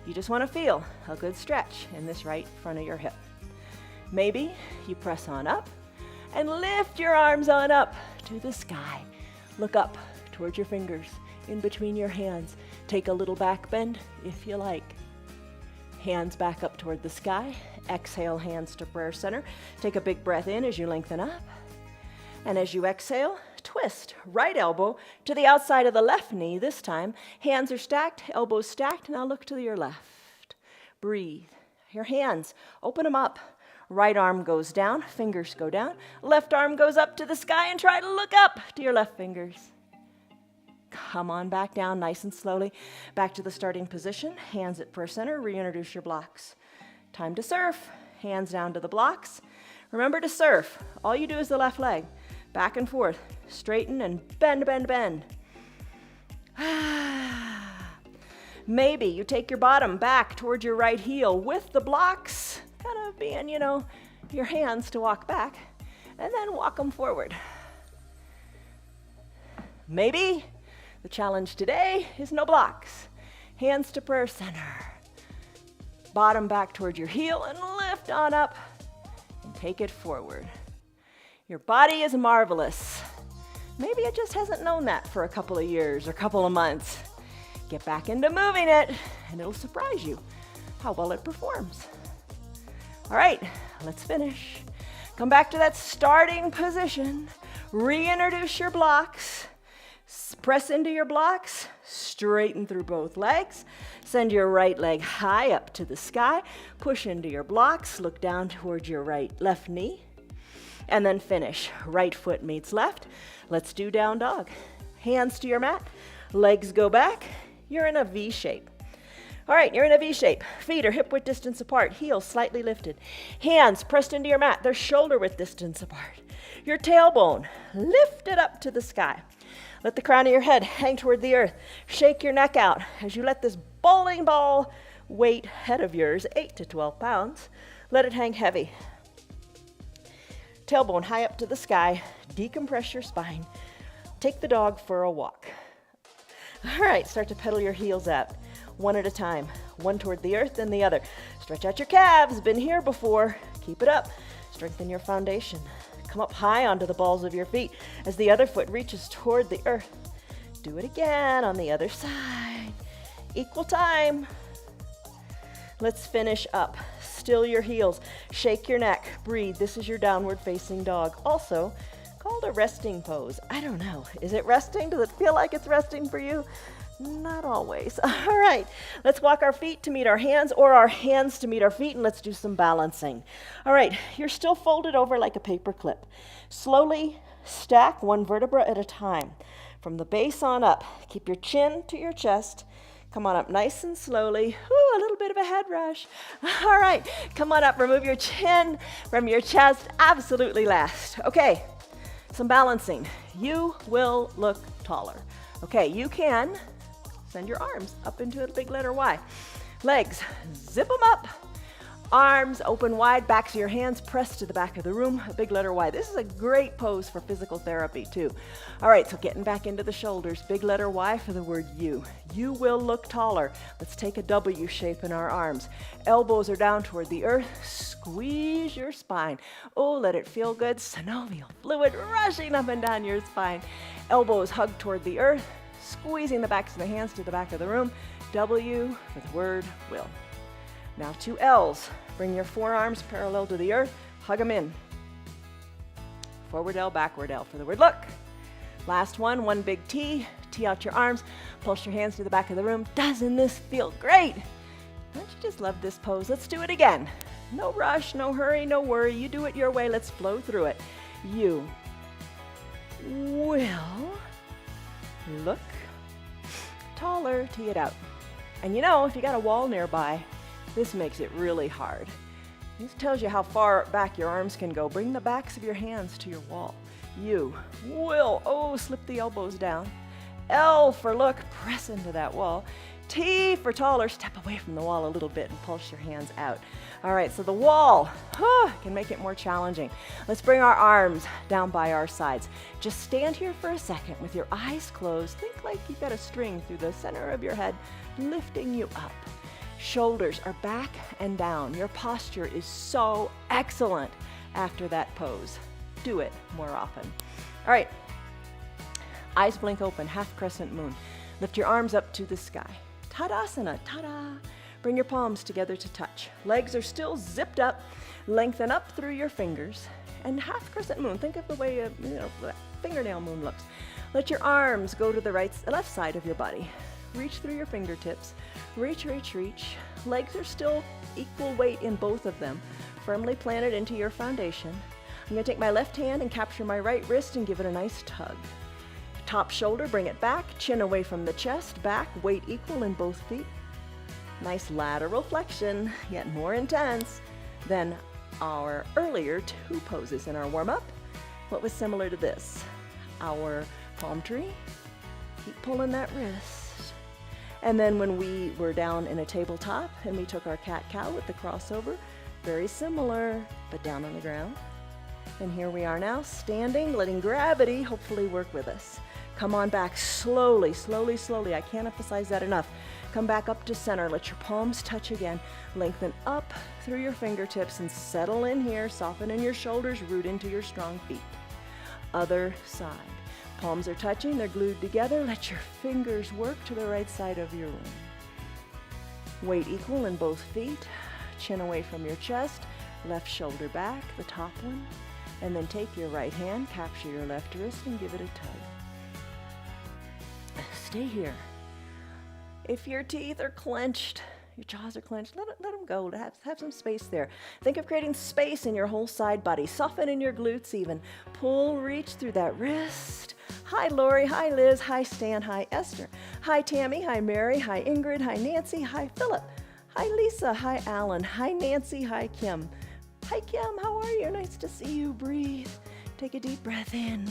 You just want to feel a good stretch in this right front of your hip. Maybe you press on up and lift your arms on up to the sky. Look up towards your fingers, in between your hands. Take a little back bend if you like. Hands back up toward the sky. Exhale, hands to prayer center. Take a big breath in as you lengthen up. And as you exhale, twist. Right elbow to the outside of the left knee this time. Hands are stacked, elbows stacked. Now look to your left. Breathe. Your hands, open them up. Right arm goes down, fingers go down. Left arm goes up to the sky and try to look up to your left fingers. Come on back down nice and slowly. Back to the starting position. Hands at prayer center. Reintroduce your blocks. Time to surf. Hands down to the blocks. Remember to surf. All you do is the left leg. Back and forth. Straighten and bend, bend, bend. Maybe you take your bottom back towards your right heel with the blocks. Kind of being, your hands to walk back, and then walk them forward. Maybe the challenge today is no blocks. Hands to prayer center. Bottom back towards your heel and lift on up and take it forward. Your body is marvelous. Maybe it just hasn't known that for a couple of years or couple of months. Get back into moving it and it'll surprise you. how well it performs. All right, let's finish. Come back to that starting position. Reintroduce your blocks. Press into your blocks. Straighten through both legs. Send your right leg high up to the sky. Push into your blocks. Look down towards your left knee. And then finish. Right foot meets left. Let's do down dog. Hands to your mat. Legs go back. You're in a V shape. All right, you're in a V shape. Feet are hip width distance apart, heels slightly lifted. Hands pressed into your mat, they're shoulder width distance apart. Your tailbone lifted up to the sky. Let the crown of your head hang toward the earth. Shake your neck out as you let this bowling ball weight head of yours, 8 to 12 pounds, let it hang heavy. Tailbone high up to the sky, decompress your spine. Take the dog for a walk. All right, start to pedal your heels out. One at a time, one toward the earth, then the other. Stretch out your calves, been here before. Keep it up, strengthen your foundation. Come up high onto the balls of your feet as the other foot reaches toward the earth. Do it again on the other side. Equal time. Let's finish up. Still your heels, shake your neck, breathe. This is your downward facing dog. Also called a resting pose. I don't know, is it resting? Does it feel like it's resting for you? Not always. All right, let's walk our feet to meet our hands or our hands to meet our feet, and let's do some balancing. All right, you're still folded over like a paper clip. Slowly stack one vertebra at a time. From the base on up, keep your chin to your chest. Come on up nice and slowly. Ooh, a little bit of a head rush. All right, come on up, remove your chin from your chest. Absolutely last. Okay, some balancing. You will look taller. Okay, you can send your arms up into a big letter Y. Legs, zip them up. Arms open wide, backs of your hands pressed to the back of the room, a big letter Y. This is a great pose for physical therapy too. All right, so getting back into the shoulders, big letter Y for the word you. You will look taller. Let's take a W shape in our arms. Elbows are down toward the earth. Squeeze your spine. Oh, let it feel good. Synovial fluid rushing up and down your spine. Elbows hug toward the earth, squeezing the backs of the hands to the back of the room. W for the word will. Now 2 L's. Bring your forearms parallel to the earth. Hug them in. Forward L, backward L for the word look. Last one big T. T out your arms. Pulse your hands to the back of the room. Doesn't this feel great? Don't you just love this pose? Let's do it again. No rush, no hurry, no worry. You do it your way. Let's flow through it. You will look taller. Tee it out. And you know, if you got a wall nearby, this makes it really hard. This tells you how far back your arms can go. Bring the backs of your hands to your wall. You will, slip the elbows down. L for look, press into that wall. T for taller, step away from the wall a little bit and pulse your hands out. All right, so the wall can make it more challenging. Let's bring our arms down by our sides. Just stand here for a second with your eyes closed. Think like you've got a string through the center of your head, lifting you up. Shoulders are back and down. Your posture is so excellent after that pose. Do it more often. All right, eyes blink open, half crescent moon. Lift your arms up to the sky. Tadasana, ta-da. Bring your palms together to touch. Legs are still zipped up. Lengthen up through your fingers. And half crescent moon, think of the way a fingernail moon looks. Let your arms go to the left side of your body. Reach through your fingertips. Reach, reach, reach. Legs are still equal weight in both of them, firmly planted into your foundation. I'm going to take my left hand and capture my right wrist and give it a nice tug. Top shoulder, bring it back, chin away from the chest, back, weight equal in both feet. Nice lateral flexion, yet more intense than our earlier 2 poses in our warm-up. What was similar to this? Our palm tree. Keep pulling that wrist. And then when we were down in a tabletop and we took our cat-cow with the crossover, very similar, but down on the ground. And here we are now, standing, letting gravity hopefully work with us. Come on back slowly, slowly, slowly. I can't emphasize that enough. Come back up to center. Let your palms touch again. Lengthen up through your fingertips and settle in here. Soften in your shoulders, root into your strong feet. Other side. Palms are touching, they're glued together. Let your fingers work to the right side of your room. Weight equal in both feet, chin away from your chest, left shoulder back, the top one, and then take your right hand, capture your left wrist, and give it a tug. Stay here. If your teeth are clenched, your jaws are clenched, let them go. Have some space there. Think of creating space in your whole side body. Soften in your glutes even. Pull, reach through that wrist. Hi, Lori. Hi, Liz. Hi, Stan. Hi, Esther. Hi, Tammy. Hi, Mary. Hi, Ingrid. Hi, Nancy. Hi, Philip. Hi, Lisa. Hi, Alan. Hi, Nancy. Hi, Kim. Hi, Kim. How are you? Nice to see you. Breathe. Take a deep breath in.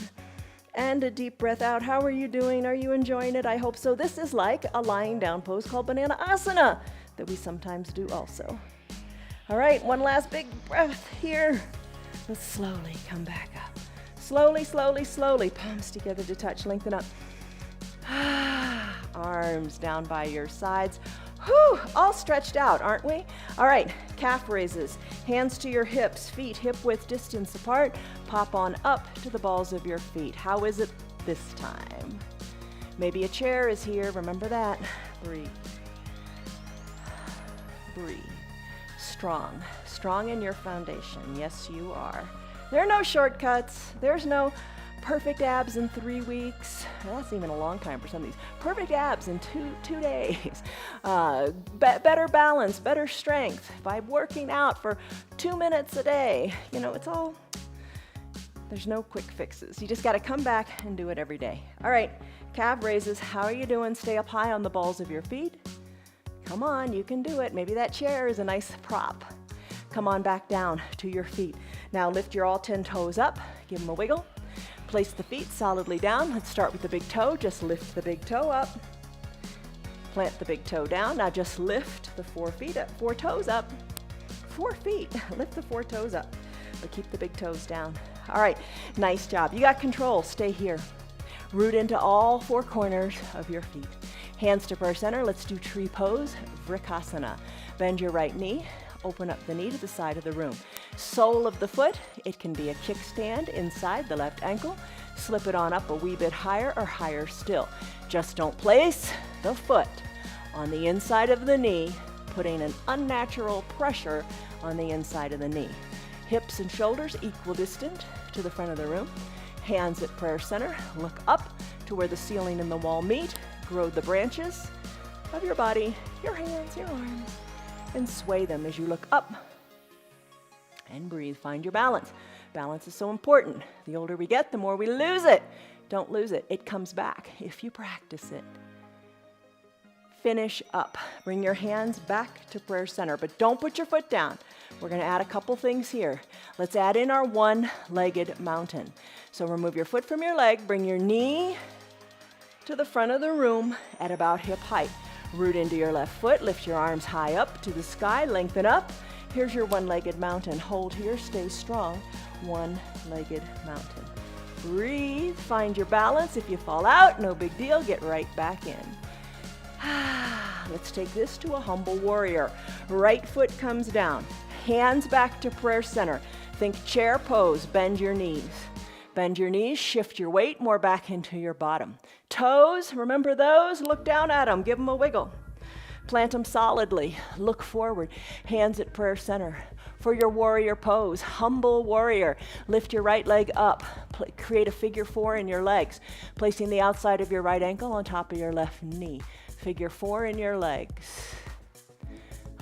And a deep breath out. How are you doing? Are you enjoying it? I hope so. This is like a lying down pose called Banana Asana that we sometimes do also. All right, one last big breath here. Let's slowly come back up. Slowly, slowly, slowly. Palms together to touch. Lengthen up. Arms down by your sides. Whew, all stretched out, aren't we? All right, calf raises. Hands to your hips, feet hip width distance apart. Pop on up to the balls of your feet. How is it this time? Maybe a chair is here. Remember that. Breathe. Breathe. Strong. Strong in your foundation. Yes, you are. There are no shortcuts. There's no perfect abs in 3 weeks. Well, that's even a long time for some of these. Perfect abs in two days. Better balance, better strength by working out for 2 minutes a day. You know, it's all, there's no quick fixes. You just got to come back and do it every day. All right, calf raises. How are you doing? Stay up high on the balls of your feet. Come on, you can do it. Maybe that chair is a nice prop. Come on back down to your feet. Now lift your all 10 toes up. Give them a wiggle. Place the feet solidly down. Let's start with the big toe. Just lift the big toe up. Plant the big toe down. Now just lift the 4 feet up, 4 toes up. 4 feet. Lift the 4 toes up, but keep the big toes down. All right, nice job. You got control. Stay here. Root into all 4 corners of your feet. Hands to prayer center. Let's do tree pose, Vrikasana. Bend your right knee. Open up the knee to the side of the room. Sole of the foot, it can be a kickstand inside the left ankle. Slip it on up a wee bit higher or higher still. Just don't place the foot on the inside of the knee, putting an unnatural pressure on the inside of the knee. Hips and shoulders equal distant to the front of the room. Hands at prayer center. Look up to where the ceiling and the wall meet. Grow the branches of your body, your hands, your arms, and sway them as you look up and breathe. Find your balance. Balance is so important. The older we get, the more we lose it. Don't lose it. It comes back if you practice it. Finish up. Bring your hands back to prayer center, but don't put your foot down. We're going to add a couple things here. Let's add in our one-legged mountain. So remove your foot from your leg. Bring your knee to the front of the room at about hip height. Root into your left foot, lift your arms high up to the sky, lengthen up. Here's your one-legged mountain. Hold here, stay strong. One-legged mountain. Breathe, find your balance. If you fall out, no big deal, get right back in. Let's take this to a humble warrior. Right foot comes down, hands back to prayer center. Think chair pose, bend your knees. Bend your knees, shift your weight more back into your bottom. Toes, remember those? Look down at them, give them a wiggle. Plant them solidly, look forward. Hands at prayer center. For your warrior pose, humble warrior. Lift your right leg up, create a figure 4 in your legs, placing the outside of your right ankle on top of your left knee. Figure 4 in your legs.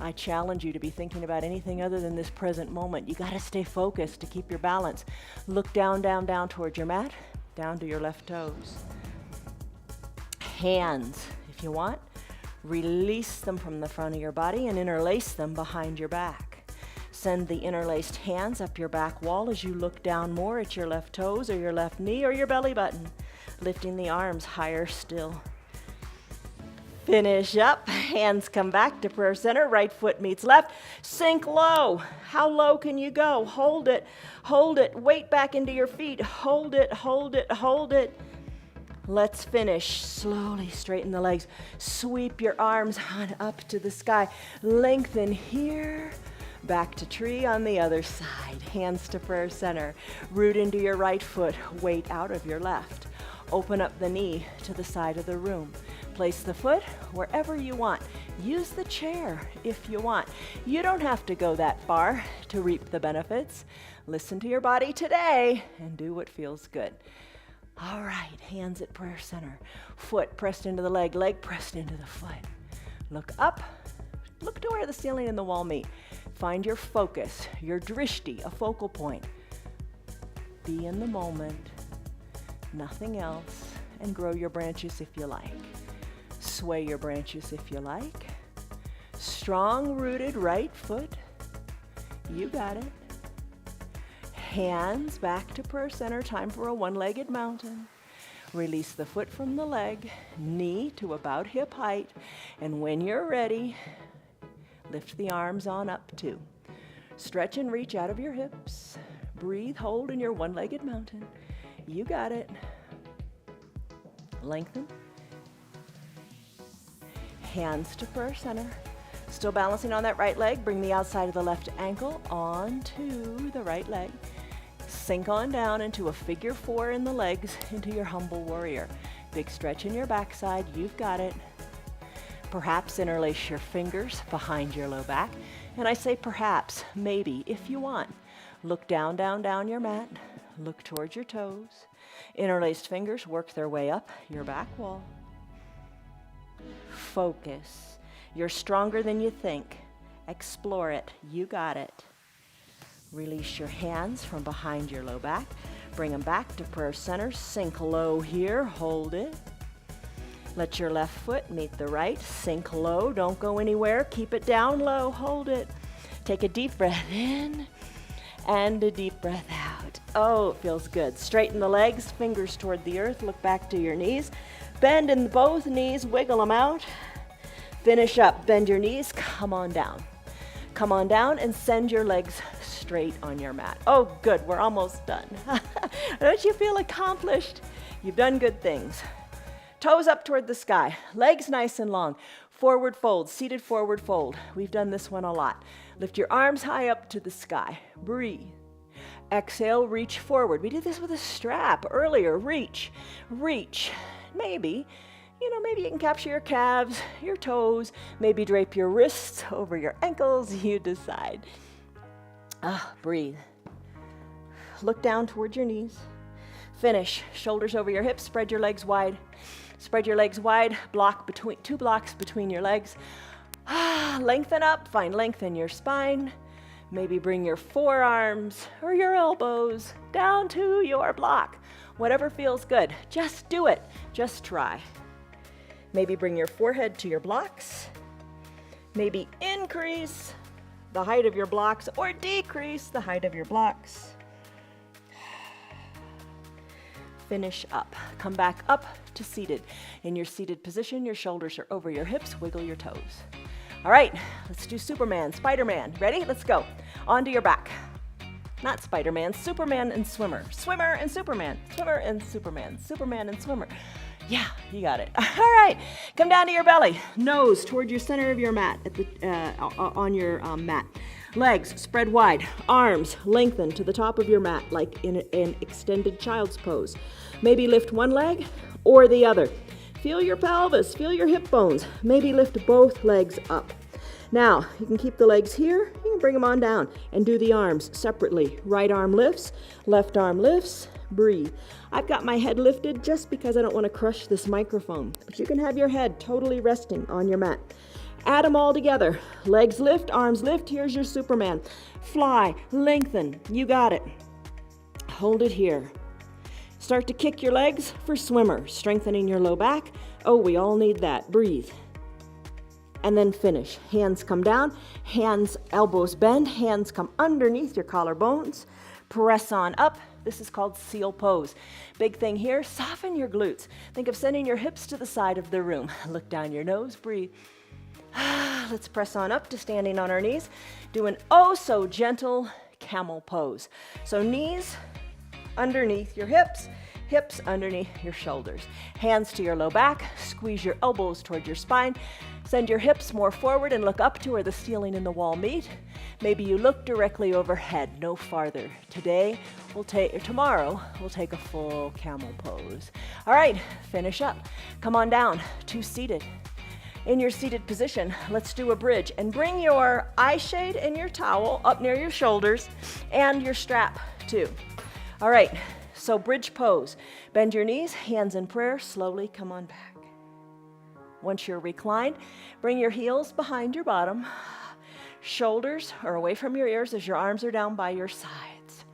I challenge you to be thinking about anything other than this present moment. You got to stay focused to keep your balance. Look down, down, down towards your mat, down to your left toes. Hands, if you want, release them from the front of your body and interlace them behind your back. Send the interlaced hands up your back wall as you look down more at your left toes or your left knee or your belly button, lifting the arms higher still. Finish up, hands come back to prayer center, right foot meets left, sink low. How low can you go? Hold it, weight back into your feet, hold it, hold it, hold it. Let's finish. Slowly straighten the legs, sweep your arms on up to the sky, lengthen here, back to tree on the other side, hands to prayer center, root into your right foot, weight out of your left. Open up the knee to the side of the room. Place the foot wherever you want. Use the chair if you want. You don't have to go that far to reap the benefits. Listen to your body today and do what feels good. All right, hands at prayer center. Foot pressed into the leg, leg pressed into the foot. Look up, look to where the ceiling and the wall meet. Find your focus, your drishti, a focal point. Be in the moment, nothing else, and grow your branches if you like. Sway your branches if you like. Strong rooted right foot. You got it. Hands back to prayer center. Time for a one-legged mountain. Release the foot from the leg, knee to about hip height, and when you're ready, lift the arms on up too. Stretch and reach out of your hips. Breathe, hold in your one-legged mountain. You got it. Lengthen. Hands to prayer center. Still balancing on that right leg. Bring the outside of the left ankle onto the right leg. Sink on down into a figure 4 in the legs, into your humble warrior. Big stretch in your backside. You've got it. Perhaps interlace your fingers behind your low back. And I say perhaps, maybe, if you want. Look down, down, down your mat. Look towards your toes. Interlaced fingers work their way up your back wall. Focus. You're stronger than you think. Explore it. You got it. Release your hands from behind your low back. Bring them back to prayer center. Sink low here. Hold it. Let your left foot meet the right. Sink low. Don't go anywhere. Keep it down low. Hold it. Take a deep breath in and a deep breath out. Oh, it feels good. Straighten the legs. Fingers toward the earth. Look back to your knees. Bend in both knees. Wiggle them out. Finish up. Bend your knees. Come on down. Come on down and send your legs straight on your mat. Oh, good. We're almost done. Don't you feel accomplished? You've done good things. Toes up toward the sky. Legs nice and long. Forward fold. Seated forward fold. We've done this one a lot. Lift your arms high up to the sky. Breathe. Exhale, reach forward. We did this with a strap earlier. Reach. Reach. Maybe you can capture your calves, your toes, maybe drape your wrists over your ankles, you decide. Breathe. Look down towards your knees. Finish. Shoulders over your hips, spread your legs wide. Spread your legs wide, two blocks between your legs. Lengthen up, find length in your spine. Maybe bring your forearms or your elbows down to your block. Whatever feels good, just do it. Just try. Maybe bring your forehead to your blocks. Maybe increase the height of your blocks or decrease the height of your blocks. Finish up. Come back up to seated. In your seated position, your shoulders are over your hips. Wiggle your toes. All right, let's do Superman, Spider-Man. Ready? Let's go. Onto your back. Not Spider-Man, Superman and swimmer. Swimmer and Superman. Swimmer and Superman. Superman and swimmer. Yeah, you got it. All right, come down to your belly. Nose toward your center of your mat, on your mat. Legs spread wide. Arms lengthen to the top of your mat like in an extended child's pose. Maybe lift one leg or the other. Feel your pelvis, feel your hip bones. Maybe lift both legs up. Now, you can keep the legs here. You can bring them on down and do the arms separately. Right arm lifts, left arm lifts. Breathe. I've got my head lifted just because I don't want to crush this microphone, but you can have your head totally resting on your mat. Add them all together. Legs lift, arms lift. Here's your Superman. Fly, lengthen. You got it. Hold it here. Start to kick your legs for swimmer, strengthening your low back. Oh, we all need that. Breathe. And then finish. Hands come down, hands, elbows bend, hands come underneath your collarbones. Press on up. This is called seal pose. Big thing here, soften your glutes. Think of sending your hips to the side of the room. Look down your nose, breathe. Let's press on up to standing on our knees. Do an oh so gentle camel pose. So knees underneath your hips, hips underneath your shoulders. Hands to your low back, squeeze your elbows toward your spine. Send your hips more forward and look up to where the ceiling and the wall meet. Maybe you look directly overhead, no farther. Tomorrow, we'll take a full camel pose. All right, finish up. Come on down to seated. In your seated position, let's do a bridge and bring your eye shade and your towel up near your shoulders and your strap too. All right, so bridge pose. Bend your knees, hands in prayer, slowly come on back. Once you're reclined, bring your heels behind your bottom. Shoulders are away from your ears as your arms are down by your sides.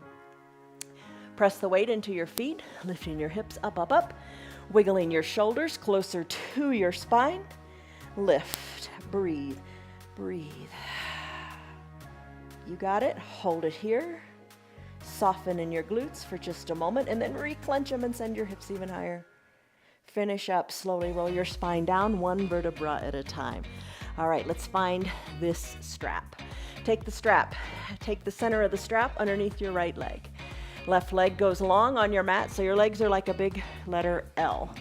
Press the weight into your feet, lifting your hips up, up, up, wiggling your shoulders closer to your spine. Lift, breathe, breathe. You got it. Hold it here. Soften in your glutes for just a moment and then reclench them and send your hips even higher. Finish up. Slowly roll your spine down one vertebra at a time. All right, let's find this strap. Take the strap. Take the center of the strap underneath your right leg. Left leg goes long on your mat, so your legs are like a big letter L.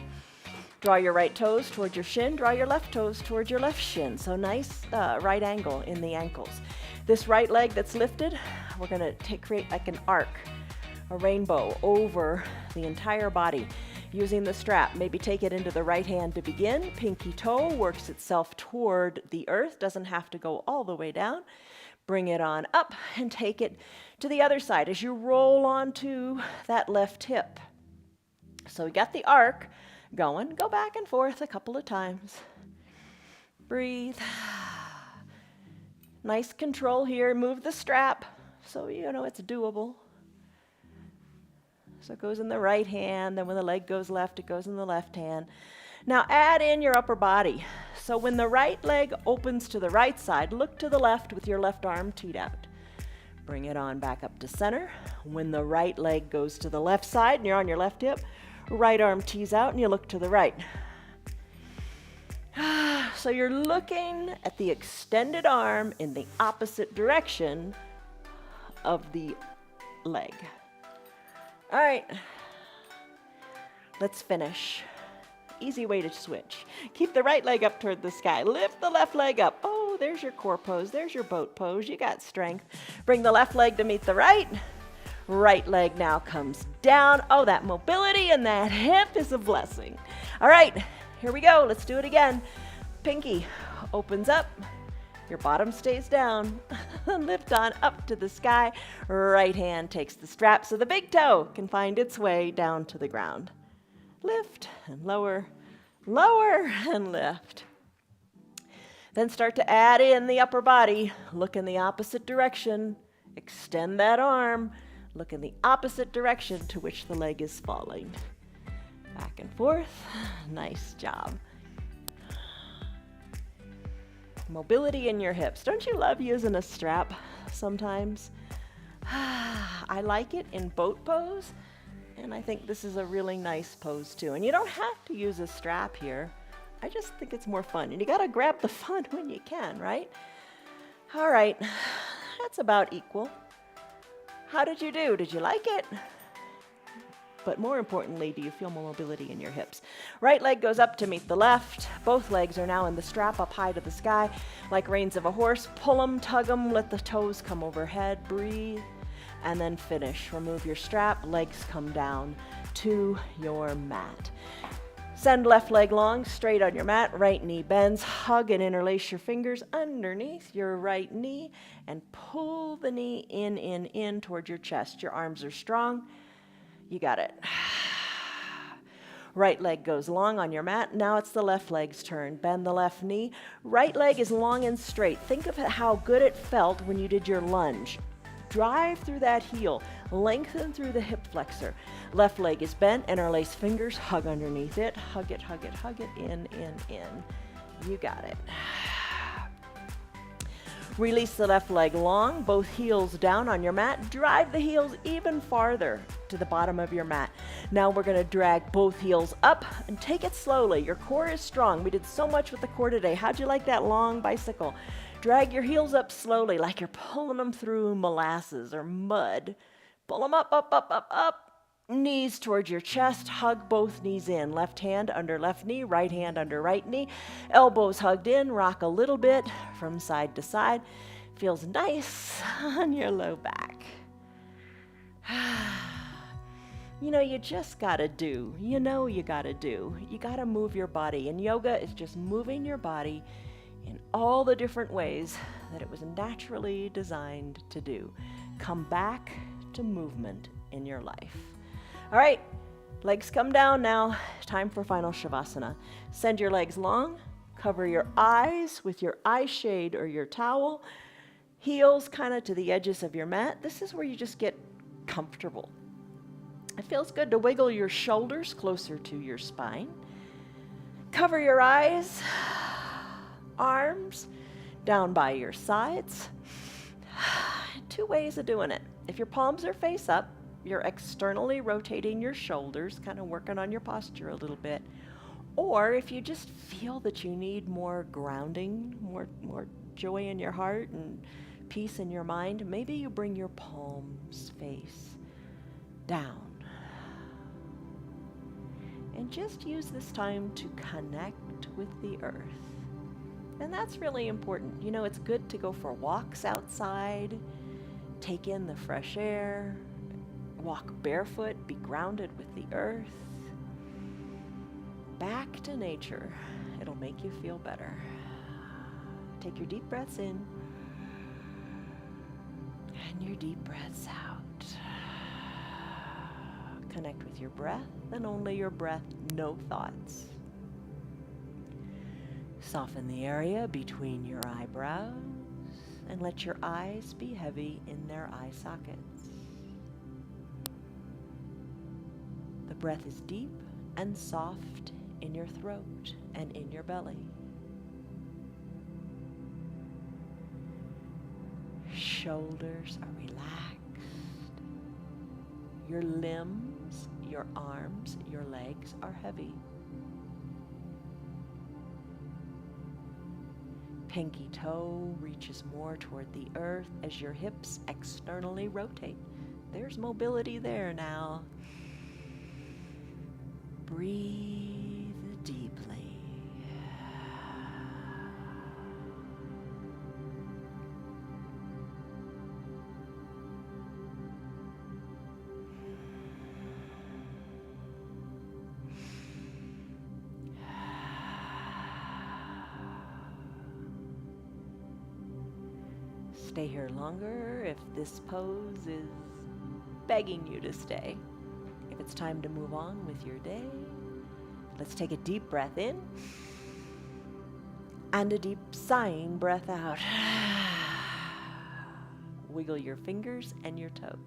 Draw your right toes towards your shin. Draw your left toes towards your left shin. So nice right angle in the ankles. This right leg that's lifted, we're going to create like an arc, a rainbow over the entire body. Using the strap, maybe take it into the right hand to begin. Pinky toe works itself toward the earth, doesn't have to go all the way down. Bring it on up and take it to the other side as you roll onto that left hip. So we got the arc going. Go back and forth a couple of times. Breathe. Nice control here. Move the strap so you know it's doable. So it goes in the right hand, then when the leg goes left, it goes in the left hand. Now add in your upper body. So when the right leg opens to the right side, look to the left with your left arm teed out. Bring it on back up to center. When the right leg goes to the left side and you're on your left hip, right arm tees out and you look to the right. So you're looking at the extended arm in the opposite direction of the leg. All right, let's finish. Easy way to switch. Keep the right leg up toward the sky. Lift the left leg up. Oh, there's your core pose. There's your boat pose. You got strength. Bring the left leg to meet the right. Right leg now comes down. Oh, that mobility in that hip is a blessing. All right, here we go. Let's do it again. Pinky opens up. Your bottom stays down. Lift on up to the sky. Right hand takes the strap so the big toe can find its way down to the ground. Lift and lower, lower and lift. Then start to add in the upper body. Look in the opposite direction. Extend that arm. Look in the opposite direction to which the leg is falling. Back and forth. Nice job. Mobility in your hips. Don't you love using a strap sometimes? I like it in boat pose, and I think this is a really nice pose too. And you don't have to use a strap here. I just think it's more fun. And you gotta grab the fun when you can, right? All right, that's about equal. How did you do? Did you like it? But more importantly, do you feel more mobility in your hips? Right leg goes up to meet the left. Both legs are now in the strap up high to the sky, like reins of a horse. Pull them, tug them, let the toes come overhead. Breathe, and then finish. Remove your strap, legs come down to your mat. Send left leg long, straight on your mat. Right knee bends. Hug and interlace your fingers underneath your right knee and pull the knee in toward your chest. Your arms are strong. You got it. Right leg goes long on your mat. Now it's the left leg's turn. Bend the left knee. Right leg is long and straight. Think of how good it felt when you did your lunge. Drive through that heel. Lengthen through the hip flexor. Left leg is bent. Interlace fingers. Hug underneath it. Hug it, hug it, hug it. In. You got it. Release the left leg long, both heels down on your mat. Drive the heels even farther to the bottom of your mat. Now we're going to drag both heels up and take it slowly. Your core is strong. We did so much with the core today. How'd you like that long bicycle? Drag your heels up slowly like you're pulling them through molasses or mud. Pull them up, up, up, up, up. Knees towards your chest. Hug both knees in. Left hand under left knee, right hand under right knee. Elbows hugged in. Rock a little bit from side to side. Feels nice on your low back. You just gotta do. You gotta do. You gotta move your body. And yoga is just moving your body in all the different ways that it was naturally designed to do. Come back to movement in your life. All right, legs come down now. Time for final Savasana. Send your legs long. Cover your eyes with your eye shade or your towel. Heels kind of to the edges of your mat. This is where you just get comfortable. It feels good to wiggle your shoulders closer to your spine. Cover your eyes, arms down by your sides. 2 ways of doing it. If your palms are face up, you're externally rotating your shoulders, kind of working on your posture a little bit. Or if you just feel that you need more grounding, more joy in your heart and peace in your mind, maybe you bring your palms face down. And just use this time to connect with the earth. And that's really important. It's good to go for walks outside, take in the fresh air, walk barefoot, be grounded with the earth. Back to nature. It'll make you feel better. Take your deep breaths in and your deep breaths out. Connect with your breath and only your breath, no thoughts. Soften the area between your eyebrows and let your eyes be heavy in their eye sockets. The breath is deep and soft in your throat and in your belly. Shoulders are relaxed. Your limbs, your arms, your legs are heavy. Pinky toe reaches more toward the earth as your hips externally rotate. There's mobility there now. Breathe deeply. Stay here longer if this pose is begging you to stay. If it's time to move on with your day, let's take a deep breath in and a deep sighing breath out. Wiggle your fingers and your toes.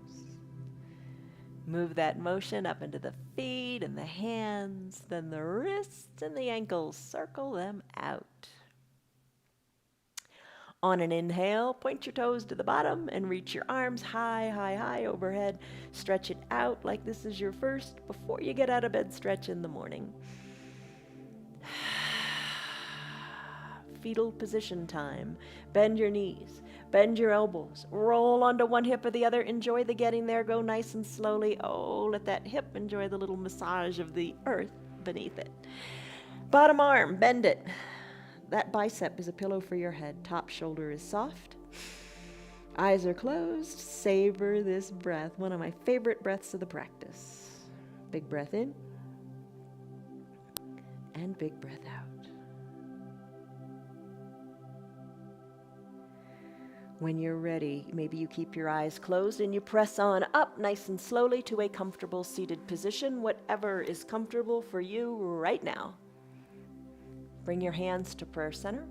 Move that motion up into the feet and the hands, then the wrists and the ankles. Circle them out. On an inhale, point your toes to the bottom and reach your arms high, high, high overhead. Stretch it out like this is your first before you get out of bed stretch in the morning. Fetal position time. Bend your knees, bend your elbows, roll onto one hip or the other. Enjoy the getting there. Go nice and slowly. Oh, let that hip enjoy the little massage of the earth beneath it. Bottom arm, bend it. That bicep is a pillow for your head. Top shoulder is soft. Eyes are closed. Savor this breath. One of my favorite breaths of the practice. Big breath in. And big breath out. When you're ready, maybe you keep your eyes closed and you press on up nice and slowly to a comfortable seated position, whatever is comfortable for you right now. Bring your hands to prayer center.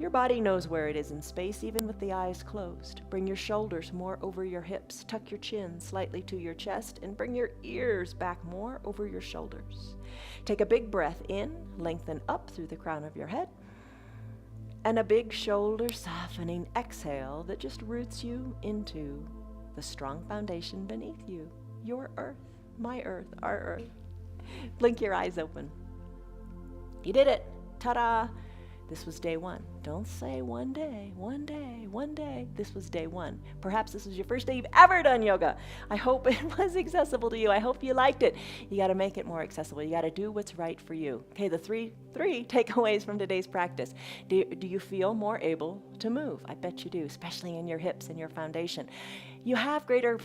Your body knows where it is in space, even with the eyes closed. Bring your shoulders more over your hips. Tuck your chin slightly to your chest and bring your ears back more over your shoulders. Take a big breath in, lengthen up through the crown of your head. And a big shoulder softening exhale that just roots you into the strong foundation beneath you. Your earth, my earth, our earth. Blink your eyes open. You did it. Ta-da! This was day 1. Don't say one day, one day, one day. This was day one. Perhaps this was your first day you've ever done yoga. I hope it was accessible to you. I hope you liked it. You got to make it more accessible. You got to do what's right for you. Okay, the three takeaways from today's practice. Do you feel more able to move? I bet you do, especially in your hips and your foundation. You have greater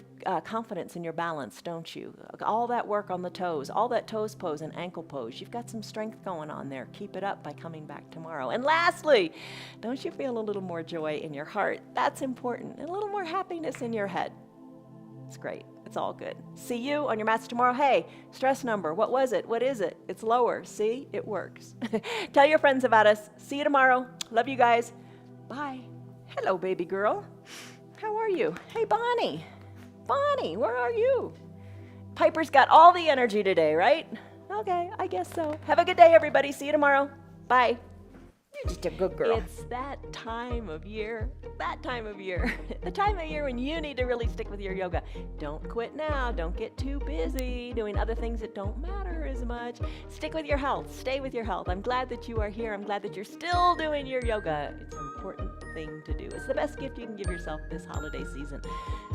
confidence in your balance, don't you? All that work on the toes, all that toes pose and ankle pose. You've got some strength going on there. Keep it up by coming back tomorrow. And lastly, don't you feel a little more joy in your heart? That's important. And a little more happiness in your head. It's great. It's all good. See you on your mats tomorrow. Hey, stress number. What was it? What is it? It's lower. See? It works. Tell your friends about us. See you tomorrow. Love you guys. Bye. Hello, baby girl. How are you? Hey, Bonnie. Bonnie, where are you? Piper's got all the energy today, right? Okay, I guess so. Have a good day, everybody. See you tomorrow. Bye. You're just a good girl. It's that time of year. That time of year. The time of year when you need to really stick with your yoga. Don't quit now. Don't get too busy doing other things that don't matter as much. Stick with your health. Stay with your health. I'm glad that you are here. I'm glad that you're still doing your yoga. It's an important thing to do. It's the best gift you can give yourself this holiday season.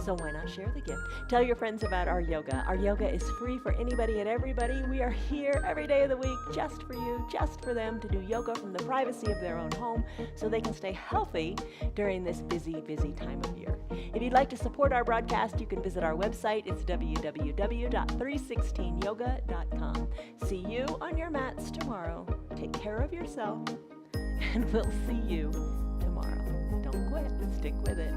So why not share the gift? Tell your friends about our yoga. Our yoga is free for anybody and everybody. We are here every day of the week just for you, just for them to do yoga from the privacy of their own home so they can stay healthy during this busy, busy time of year. If you'd like to support our broadcast, you can visit our website. It's www.316yoga.com. See you on your mats tomorrow. Take care of yourself, and we'll see you tomorrow. Don't quit. Stick with it.